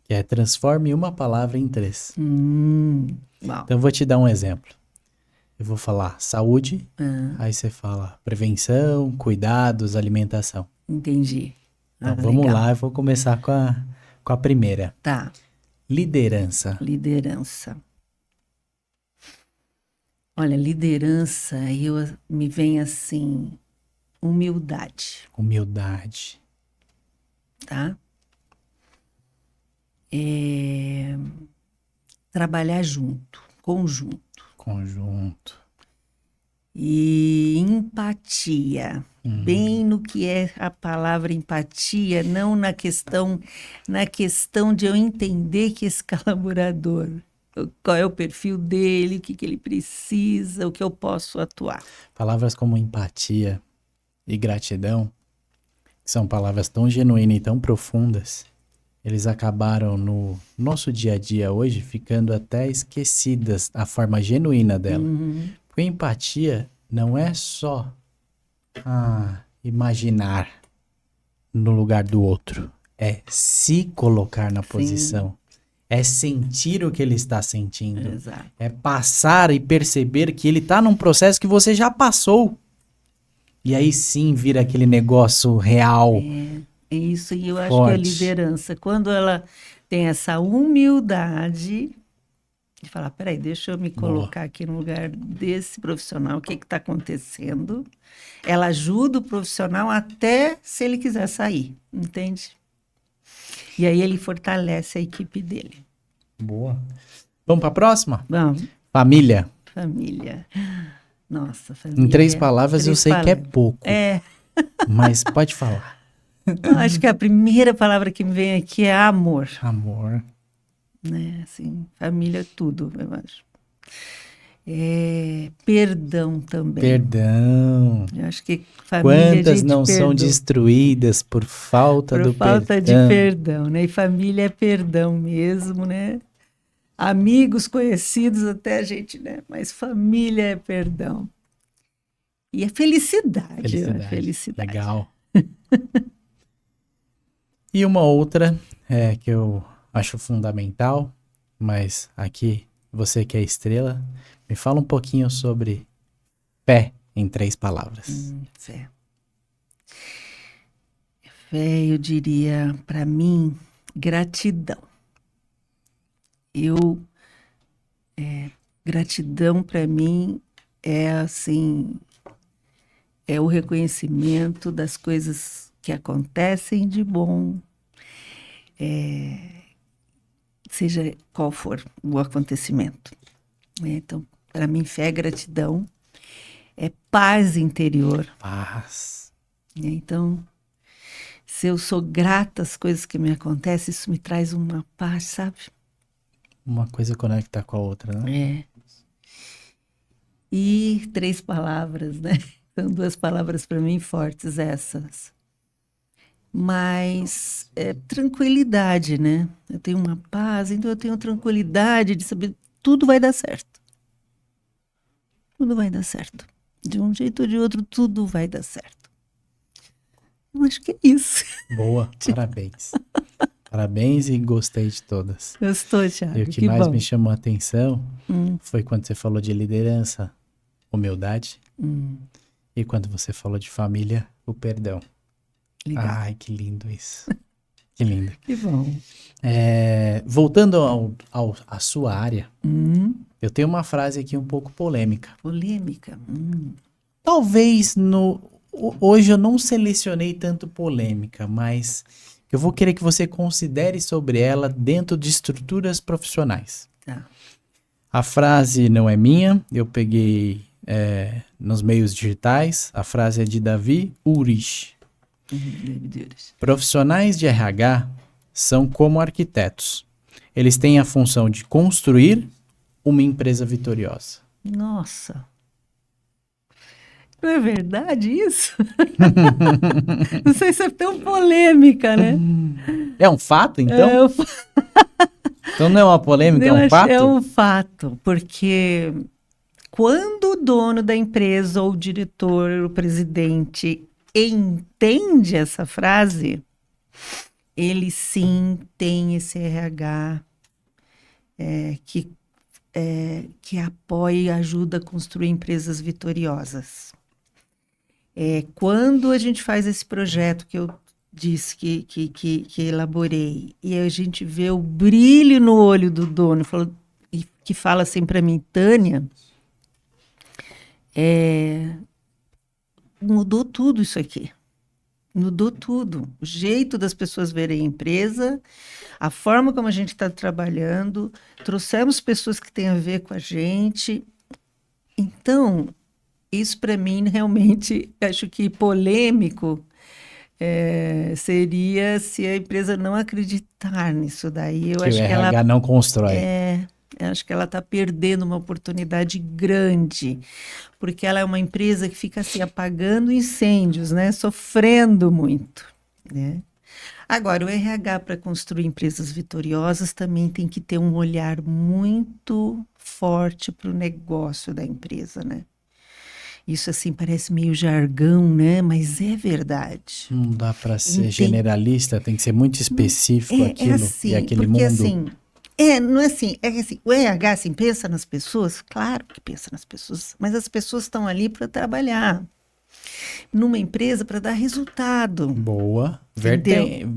que é Transforme uma palavra em 3. Então eu vou te dar um exemplo. Eu vou falar saúde, aí você fala prevenção, cuidados, alimentação. Entendi. Então vamos lá, eu vou começar com a primeira. Tá. Liderança. Liderança. Olha, liderança, me vem assim, humildade, Humildade. tá? Trabalhar junto, conjunto. Conjunto. E empatia, bem no que é a palavra empatia, não na questão de eu entender que esse colaborador, qual é o perfil dele, o que que ele precisa, o que eu posso atuar. Palavras como empatia e gratidão são palavras tão genuínas e tão profundas. Eles acabaram no nosso dia a dia hoje ficando até esquecidas a forma genuína dela. Porque empatia não é só imaginar no lugar do outro. É se colocar na posição. É sentir o que ele está sentindo. Exato. É passar e perceber que ele está num processo que você já passou. E aí sim vira aquele negócio real. É isso, e eu acho que a Forte. liderança, quando ela tem essa humildade de falar, peraí, deixa eu me colocar aqui no lugar desse profissional, o que está acontecendo? Ela ajuda o profissional até se ele quiser sair, entende? E aí ele fortalece a equipe dele. Boa. Vamos para a próxima? Vamos, Família. família. Nossa, família. Em 3 palavras eu sei que é pouco. Mas pode falar. Eu acho que a primeira palavra que me vem aqui é amor. Amor. Né? Assim, família é tudo, eu acho. Perdão também. Perdão. Eu acho que família Quantas a gente não são perdoa destruídas por falta do por falta de perdão? perdão, né? E família é perdão mesmo, né? Amigos, conhecidos até a gente, né? Mas família é perdão. E é felicidade. Felicidade. Legal. E uma outra que eu acho fundamental, mas aqui você que é estrela, me fala um pouquinho sobre fé em 3 palavras. Fé. Fé, eu diria, para mim, gratidão. Gratidão para mim é assim, é o reconhecimento das coisas que acontecem de bom, seja qual for o acontecimento. Então, para mim, fé é gratidão, é paz interior. Paz. Então, se eu sou grata às coisas que me acontecem, isso me traz uma paz, sabe? Uma coisa conecta com a outra, né? E 3 palavras, né? São 2 palavras para mim fortes essas. Mas tranquilidade, né? Eu tenho uma paz, então eu tenho tranquilidade de saber que tudo vai dar certo. Tudo vai dar certo. De um jeito ou de outro, tudo vai dar certo. Eu acho que é isso. Boa, parabéns. Parabéns e gostei de todas. Gostou, Thiago? E o que Que mais bom. me chamou a atenção foi quando você falou de liderança, humildade. E quando você falou de família, o perdão. Legal. Ai, que lindo isso. Que lindo. Que bom. Voltando à sua área, eu tenho uma frase aqui um pouco polêmica. Polêmica. Talvez hoje eu não selecionei tanto polêmica, mas eu vou querer que você considere sobre ela dentro de estruturas profissionais. Tá. A frase não é minha, eu peguei nos meios digitais. A frase é de Davi Ulrich. Profissionais de RH são como arquitetos. Eles têm a função de construir uma empresa vitoriosa. Nossa. Não é verdade isso? Não sei se é tão polêmica, né? É um fato, então? Então não é uma polêmica, é um fato? É um fato, porque quando o dono da empresa, ou o diretor, o presidente, entende essa frase, ele sim tem esse RH que apoia e ajuda a construir empresas vitoriosas. Quando a gente faz esse projeto que eu disse que elaborei, e a gente vê o brilho no olho do dono, que fala assim para mim, Tânia, Mudou tudo isso aqui. Mudou tudo. O jeito das pessoas verem a empresa, a forma como a gente está trabalhando, trouxemos pessoas que têm a ver com a gente. Então, isso para mim realmente acho que polêmico seria se a empresa não acreditar nisso daí. Eu Que o acho que ela RH não constrói. eu acho que ela está perdendo uma oportunidade grande, porque ela é uma empresa que fica assim apagando incêndios, né? Sofrendo muito, né? Agora, o RH para construir empresas vitoriosas também tem que ter um olhar muito forte para o negócio da empresa, né? Isso assim parece meio jargão, né? Mas é verdade. Não dá para ser Tem, generalista, tem que ser muito específico é aquilo e assim, aquele porque mundo. assim, não é assim, é que assim, o RH assim, pensa nas pessoas, claro que pensa nas pessoas, mas as pessoas estão ali para trabalhar numa empresa para dar resultado, Boa. entendeu?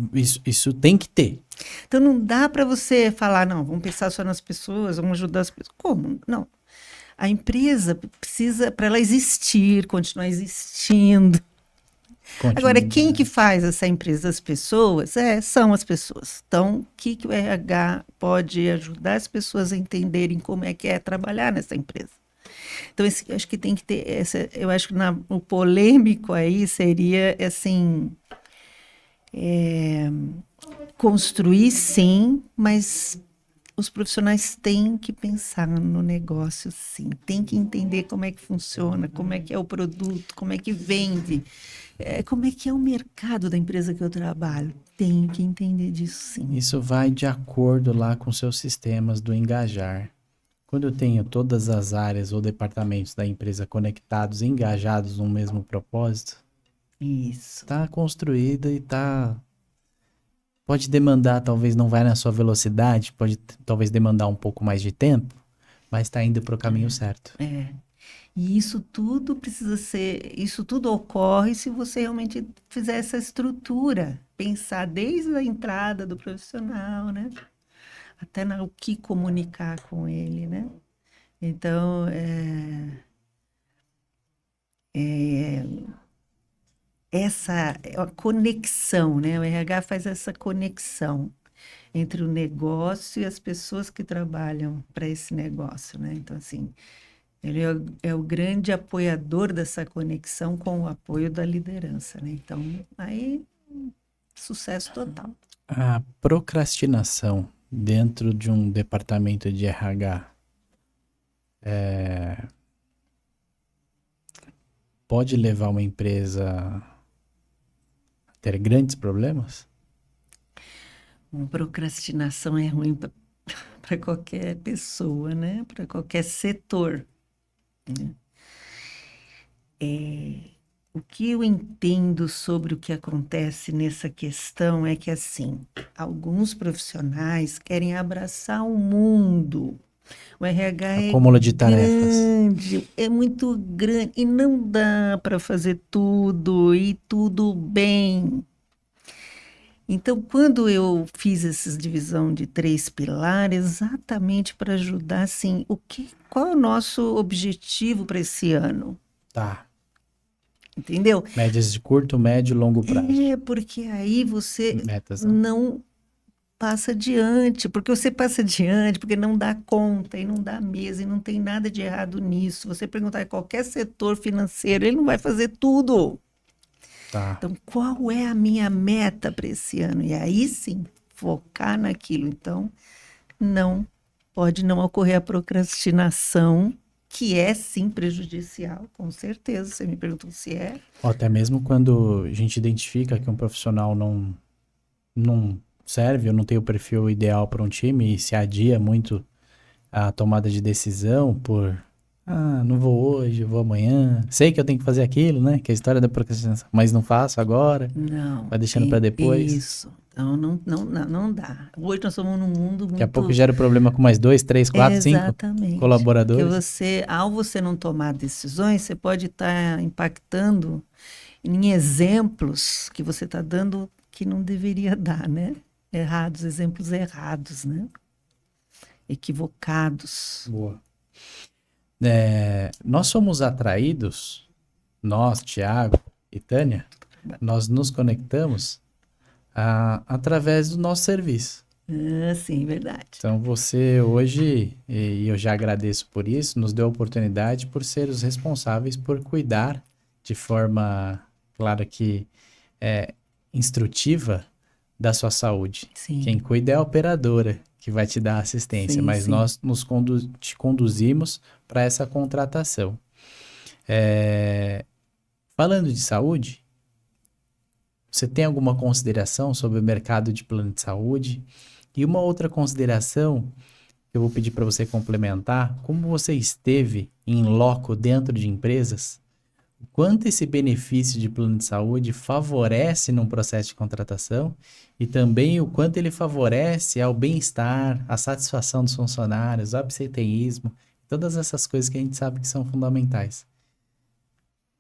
Isso tem que ter. Então não dá para você falar, não, vamos pensar só nas pessoas, vamos ajudar as pessoas. Como? Não. A empresa precisa, para ela existir, continuar existindo. Agora, quem que Continuidade. faz essa empresa? As pessoas? São as pessoas. Então, o que o RH pode ajudar as pessoas a entenderem como é que é trabalhar nessa empresa? Então, acho que tem que ter eu acho que o polêmico aí seria assim, construir sim, mas os profissionais têm que pensar no negócio sim, têm que entender como é que funciona, como é que é o produto, como é que vende, como é que é o mercado da empresa que eu trabalho. Tenho que entender disso sim. Isso vai de acordo lá com seus sistemas do engajar. Quando eu tenho todas as áreas ou departamentos da empresa conectados, engajados no mesmo propósito, Isso. está construída e pode demandar, talvez não vai na sua velocidade, pode talvez demandar um pouco mais de tempo, mas está indo para o caminho certo. E isso tudo ocorre se você realmente fizer essa estrutura, pensar desde a entrada do profissional, né? Até o que comunicar com ele, né? Então, essa é a conexão, né? O RH faz essa conexão entre o negócio e as pessoas que trabalham para esse negócio, né? Então, assim, ele é o grande apoiador dessa conexão com o apoio da liderança, né? Então, aí, sucesso total. A procrastinação dentro de um departamento de RH pode levar uma empresa a ter grandes problemas? Uma procrastinação é ruim para qualquer pessoa, né? Para qualquer setor. Né? O que eu entendo sobre o que acontece nessa questão é que, assim, alguns profissionais querem abraçar o mundo. O RH é Acúmulo de tarefas. grande, é muito grande, e não dá para fazer tudo e tudo bem. Então, quando eu fiz essa divisão de 3 pilares, exatamente para ajudar, assim, qual é o nosso objetivo para esse ano? Tá. Entendeu? Médias de curto, médio e longo prazo. Porque aí você Metas, né? não passa adiante, porque você passa adiante, porque não dá conta, e não dá mesa, e não tem nada de errado nisso. Você perguntar em qualquer setor financeiro, ele não vai fazer tudo. Tá. Então, qual é a minha meta para esse ano? E aí sim, focar naquilo. Então, pode não ocorrer a procrastinação, que é sim prejudicial, com certeza. Você me perguntou se é. Ou até mesmo quando a gente identifica que um profissional não serve ou não tem o perfil ideal para um time e se adia muito a tomada de decisão por não vou hoje, vou amanhã. Sei que eu tenho que fazer aquilo, né? Que é a história da procrastinação, mas não faço agora. Não, Vai deixando para depois. isso. Então, não dá. Hoje nós somos num mundo Daqui a pouco muito. gera problema com mais 2, 3, 4, 5 Exatamente. Porque colaboradores. ao você não tomar decisões, você pode estar impactando em exemplos que você está dando que não deveria dar, né? Exemplos errados, né? Equivocados. Boa. Nós somos atraídos, nós, Tiago e Tânia, nós nos conectamos através do nosso serviço. Sim, verdade. Então você hoje, e eu já agradeço por isso, nos deu a oportunidade por ser os responsáveis por cuidar de forma, claro que instrutiva, da sua saúde. Sim. Quem cuida é a operadora que vai te dar assistência, Sim, mas sim. nós te conduzimos para essa contratação. Falando de saúde, você tem alguma consideração sobre o mercado de plano de saúde? E uma outra consideração que eu vou pedir para você complementar, como você esteve em loco dentro de empresas, o quanto esse benefício de plano de saúde favorece num processo de contratação e também o quanto ele favorece ao bem-estar, à satisfação dos funcionários, ao absenteísmo, todas essas coisas que a gente sabe que são fundamentais.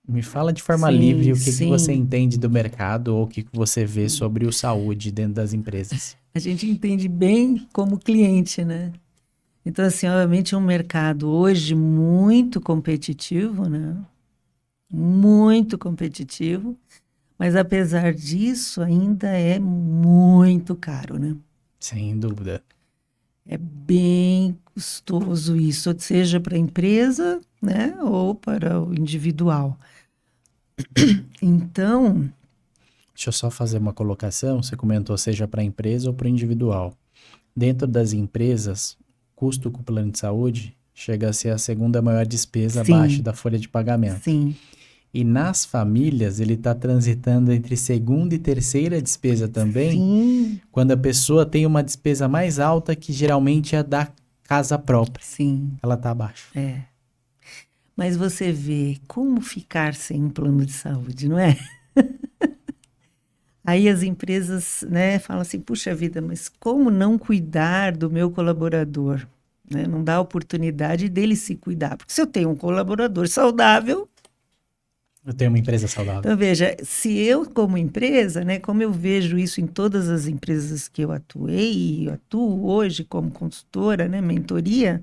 Me fala de forma livre o que você entende do mercado ou o que você vê sobre o saúde dentro das empresas. A gente entende bem como cliente, né? Então, assim, obviamente é um mercado hoje muito competitivo, né? Muito competitivo, mas apesar disso ainda é muito caro, né? Sem dúvida. É bem custoso isso, seja para a empresa, né, ou para o individual. Então... Deixa eu só fazer uma colocação, você comentou seja para a empresa ou para o individual. Dentro das empresas, custo com o plano de saúde chega a ser a segunda maior despesa abaixo da folha de pagamento. Sim. E nas famílias, ele está transitando entre segunda e terceira despesa também, Sim. Quando a pessoa tem uma despesa mais alta, que geralmente é a da casa própria. Sim. Ela está abaixo. Mas você vê como ficar sem um plano de saúde, não é? Aí as empresas, né, falam assim, puxa vida, mas como não cuidar do meu colaborador? Né? Não dá a oportunidade dele se cuidar. Porque se eu tenho um colaborador saudável... Eu tenho uma empresa saudável. Então, veja, se eu como empresa, né, como eu vejo isso em todas as empresas que eu atuei e eu atuo hoje como consultora, né, mentoria,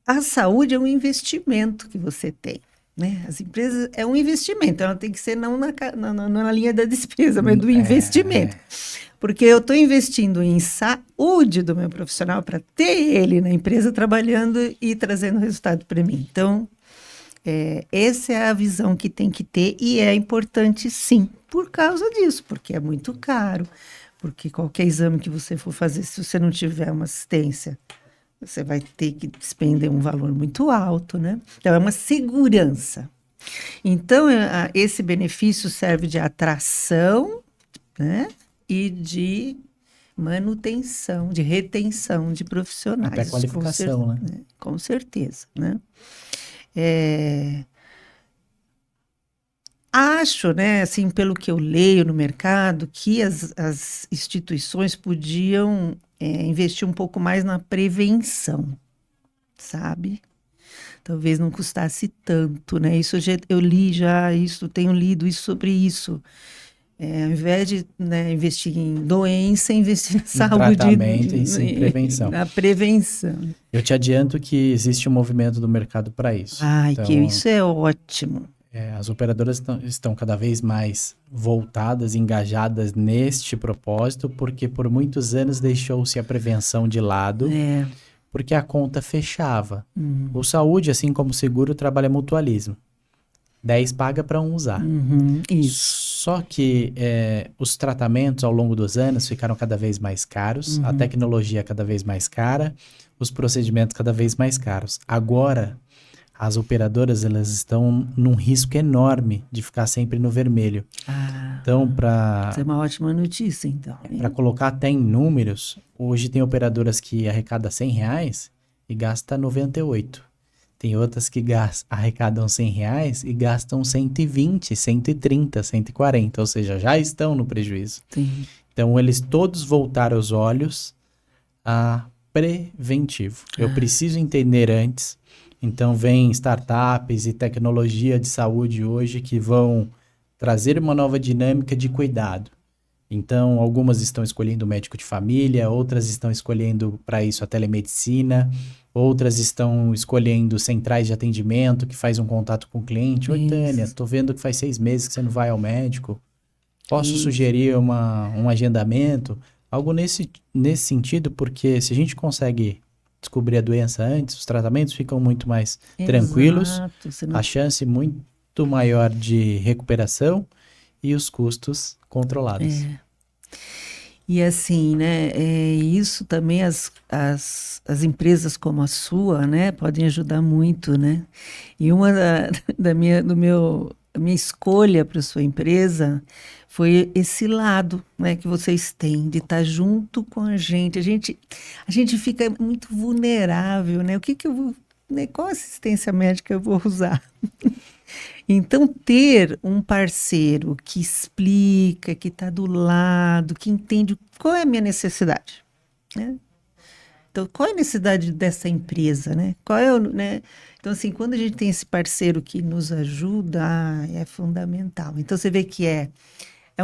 a saúde é um investimento que você tem. Né? As empresas é um investimento, ela tem que ser não na linha da despesa, mas do investimento. Porque eu estou investindo em saúde do meu profissional para ter ele na empresa trabalhando e trazendo resultado para mim. Então, essa é a visão que tem que ter e é importante sim, por causa disso, porque é muito caro, porque qualquer exame que você for fazer, se você não tiver uma assistência, você vai ter que despender um valor muito alto, né? Então, é uma segurança. Então, esse benefício serve de atração, né? E de manutenção, de retenção de profissionais. Até qualificação, né? Com certeza, né? Acho, né, assim, pelo que eu leio no mercado, que as instituições podiam investir um pouco mais na prevenção, sabe? Talvez não custasse tanto, né? Isso eu li já, tenho lido isso sobre isso. Ao invés de, né, investir em doença, investir na saúde. Tratamento e sim, prevenção. Na prevenção. Eu te adianto que existe um movimento do mercado para isso. Então, que isso é ótimo. As operadoras estão cada vez mais voltadas, engajadas neste propósito, porque por muitos anos deixou-se a prevenção de lado, porque a conta fechava. O saúde, assim como o seguro, trabalha mutualismo. 10 paga para um usar. Isso. Só que os tratamentos ao longo dos anos ficaram cada vez mais caros, a tecnologia cada vez mais cara, os procedimentos cada vez mais caros. Agora, as operadoras elas estão num risco enorme de ficar sempre no vermelho. Então, isso é uma ótima notícia, então. Para colocar até em números, hoje tem operadoras que arrecadam R$100 e gasta 98. Tem outras que arrecadam R$100 e gastam 120, 130, 140, ou seja, já estão no prejuízo. Sim. Então, eles todos voltaram os olhos a preventivo. Eu preciso entender antes. Então, vem startups e tecnologia de saúde hoje que vão trazer uma nova dinâmica de cuidado. Então, algumas estão escolhendo o médico de família, outras estão escolhendo para isso a telemedicina, outras estão escolhendo centrais de atendimento que faz um contato com o cliente. Oi, Tânia, Isso, tô vendo que faz 6 meses que você não vai ao médico. Posso isso. sugerir um agendamento? Algo nesse sentido, porque se a gente consegue descobrir a doença antes, os tratamentos ficam muito mais tranquilos, Exato. Você a não... chance muito maior de recuperação e os custos controlados. E assim, né, isso também as empresas como a sua, né, podem ajudar muito, né? E uma a minha escolha para sua empresa foi esse lado, né, que vocês têm de estar junto com a gente. A gente fica muito vulnerável, né? O que que eu vou, né, qual assistência médica eu vou usar? Então, ter um parceiro que explica, que está do lado, que entende qual é a minha necessidade, né? Então, qual é a necessidade dessa empresa, né? Qual é o, né? Então, assim, quando a gente tem esse parceiro que nos ajuda, é fundamental. Então, você vê que é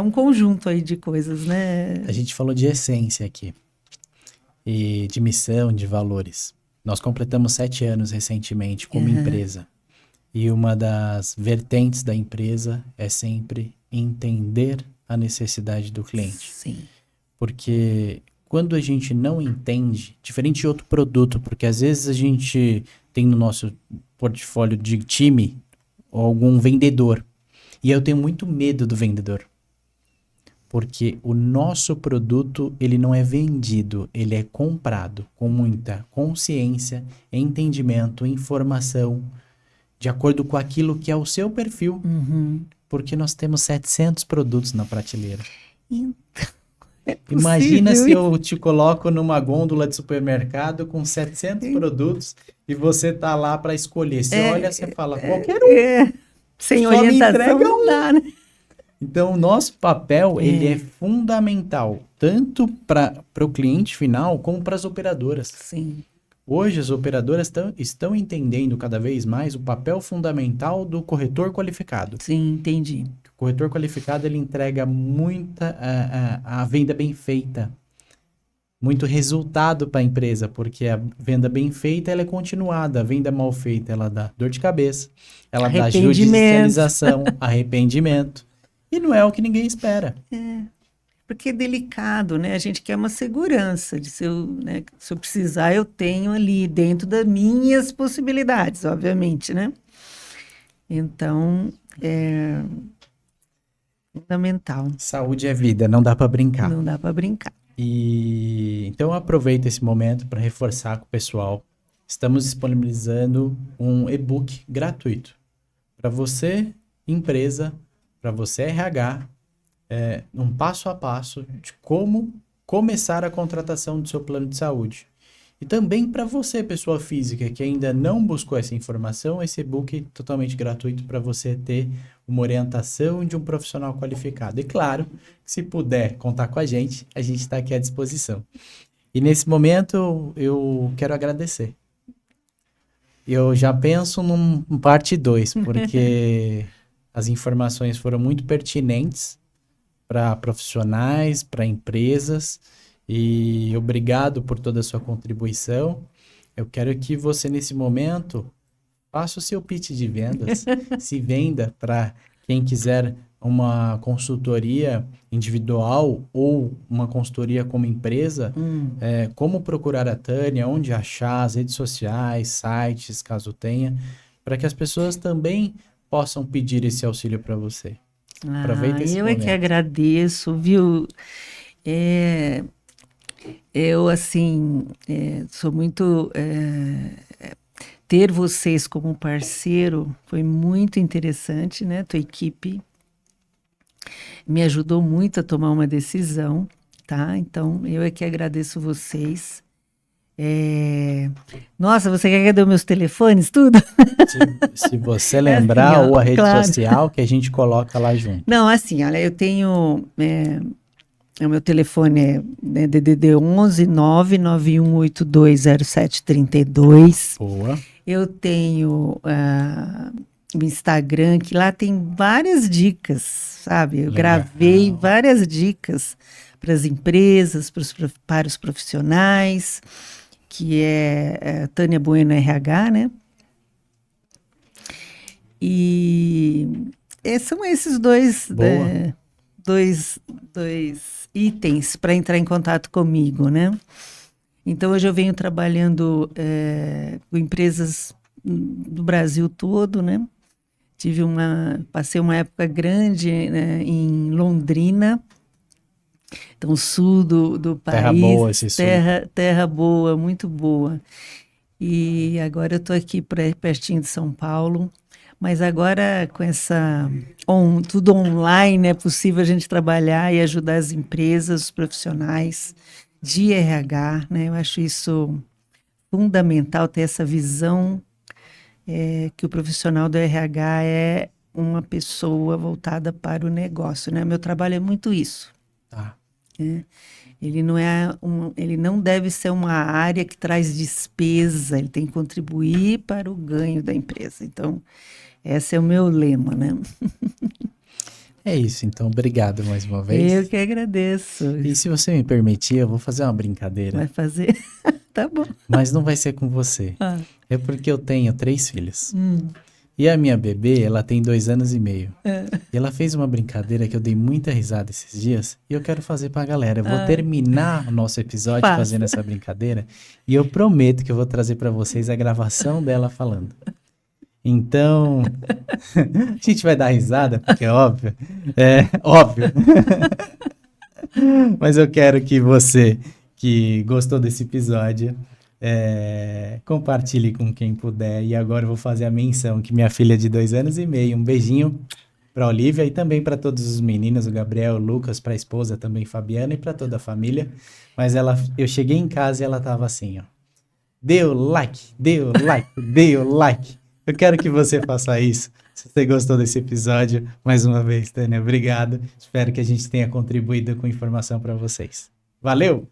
um conjunto aí de coisas, A né? gente falou de essência aqui, e de missão, de valores. Nós completamos 7 anos recentemente como Aham, empresa. E uma das vertentes da empresa é sempre entender a necessidade do cliente. sim. Porque quando a gente não entende, diferente de outro produto, porque às vezes a gente tem no nosso portfólio de time algum vendedor. E eu tenho muito medo do vendedor. Porque o nosso produto, ele não é vendido, ele é comprado com muita consciência, entendimento, informação, de acordo com aquilo que é o seu perfil, Uhum. porque nós temos 700 produtos na prateleira. Então, é Imagina possível se isso. eu te coloco numa gôndola de supermercado com 700 produtos e você tá lá para escolher. Você olha, você fala, qualquer um, Sem só me orientação entrega não um. dá, né? Então, o nosso papel, ele é É, fundamental, tanto para o cliente final, como para as operadoras. sim, Hoje, as operadoras estão entendendo cada vez mais o papel fundamental do corretor qualificado. sim, entendi. O corretor qualificado, ele entrega muita a venda bem feita, muito resultado para a empresa, porque a venda bem feita, ela é continuada, a venda mal feita, ela dá dor de cabeça, ela dá Arrependimento. judicialização, arrependimento, e não é o que ninguém espera. Porque é delicado, né? A gente quer uma segurança de né, se eu precisar, eu tenho ali dentro das minhas possibilidades, obviamente, né? Então, é fundamental. Saúde é vida, não dá para brincar. Não dá para brincar. E então aproveita esse momento para reforçar com o pessoal. Estamos disponibilizando um e-book gratuito para você, empresa, para você RH, um passo a passo de como começar a contratação do seu plano de saúde. E também para você, pessoa física, que ainda não buscou essa informação, esse e-book é totalmente gratuito para você ter uma orientação de um profissional qualificado. E claro, se puder contar com a gente está aqui à disposição. E nesse momento eu quero agradecer. Eu já penso num parte 2, porque as informações foram muito pertinentes para profissionais, para empresas, e obrigado por toda a sua contribuição. Eu quero que você, nesse momento, faça o seu pitch de vendas, se venda para quem quiser uma consultoria individual ou uma consultoria como empresa, como procurar a Tânia, onde achar, as redes sociais, sites, caso tenha, para que as pessoas também possam pedir esse auxílio para você. Aproveita esse Eu é que momento. agradeço, viu? É, eu, assim, sou muito. Ter vocês como parceiro foi muito interessante, né? Tua equipe me ajudou muito a tomar uma decisão, tá? Então, eu é que agradeço vocês. Nossa, você quer que eu dê meus telefones, tudo? Se você É assim, lembrar, ó, ou a rede claro. social que a gente coloca lá junto. Não, assim, olha, eu tenho. O meu telefone é, né, DDD 11 991820732. Boa. Eu tenho o Instagram, que lá tem várias dicas, sabe? Eu Legal. gravei várias dicas para as empresas, para os profissionais, que é Tânia Bueno RH, né? E são esses Boa. dois itens para entrar em contato comigo, né? Então, hoje eu venho trabalhando com empresas do Brasil todo, né? Passei uma época grande, né, em Londrina, então sul do Terra país, boa esse sul. terra boa, muito boa. E agora eu estou aqui pertinho de São Paulo, mas agora com tudo online é possível a gente trabalhar e ajudar as empresas, os profissionais de RH, né? Eu acho isso fundamental, ter essa visão que o profissional do RH é uma pessoa voltada para o negócio, né? Meu trabalho é muito isso. Tá. Ele não deve ser uma área que traz despesa, ele tem que contribuir para o ganho da empresa. Então, esse é o meu lema, né? É isso, então obrigado mais uma Eu vez. que agradeço. E se você me permitir, eu vou fazer uma brincadeira, Vai fazer? Tá bom. mas não vai ser com você. Ah. É porque eu tenho 3 filhos. E a minha bebê, ela tem 2 anos e meio. E ela fez uma brincadeira que eu dei muita risada esses dias e eu quero fazer pra galera. Eu vou terminar o nosso episódio fazendo essa brincadeira e eu prometo que eu vou trazer pra vocês a gravação dela falando. Então, a gente vai dar risada, porque é óbvio. É óbvio. Mas eu quero que você, que gostou desse episódio, compartilhe com quem puder. E agora eu vou fazer a menção que minha filha de 2 anos e meio, um beijinho para Olivia e também para todos os meninos, o Gabriel, o Lucas, para a esposa também, Fabiana, e para toda a família. Mas eu cheguei em casa e ela tava assim, ó. Deu like, deu like, deu like. Eu quero que você faça isso. Se você gostou desse episódio, mais uma vez, Tânia, obrigado. Espero que a gente tenha contribuído com informação para vocês. Valeu!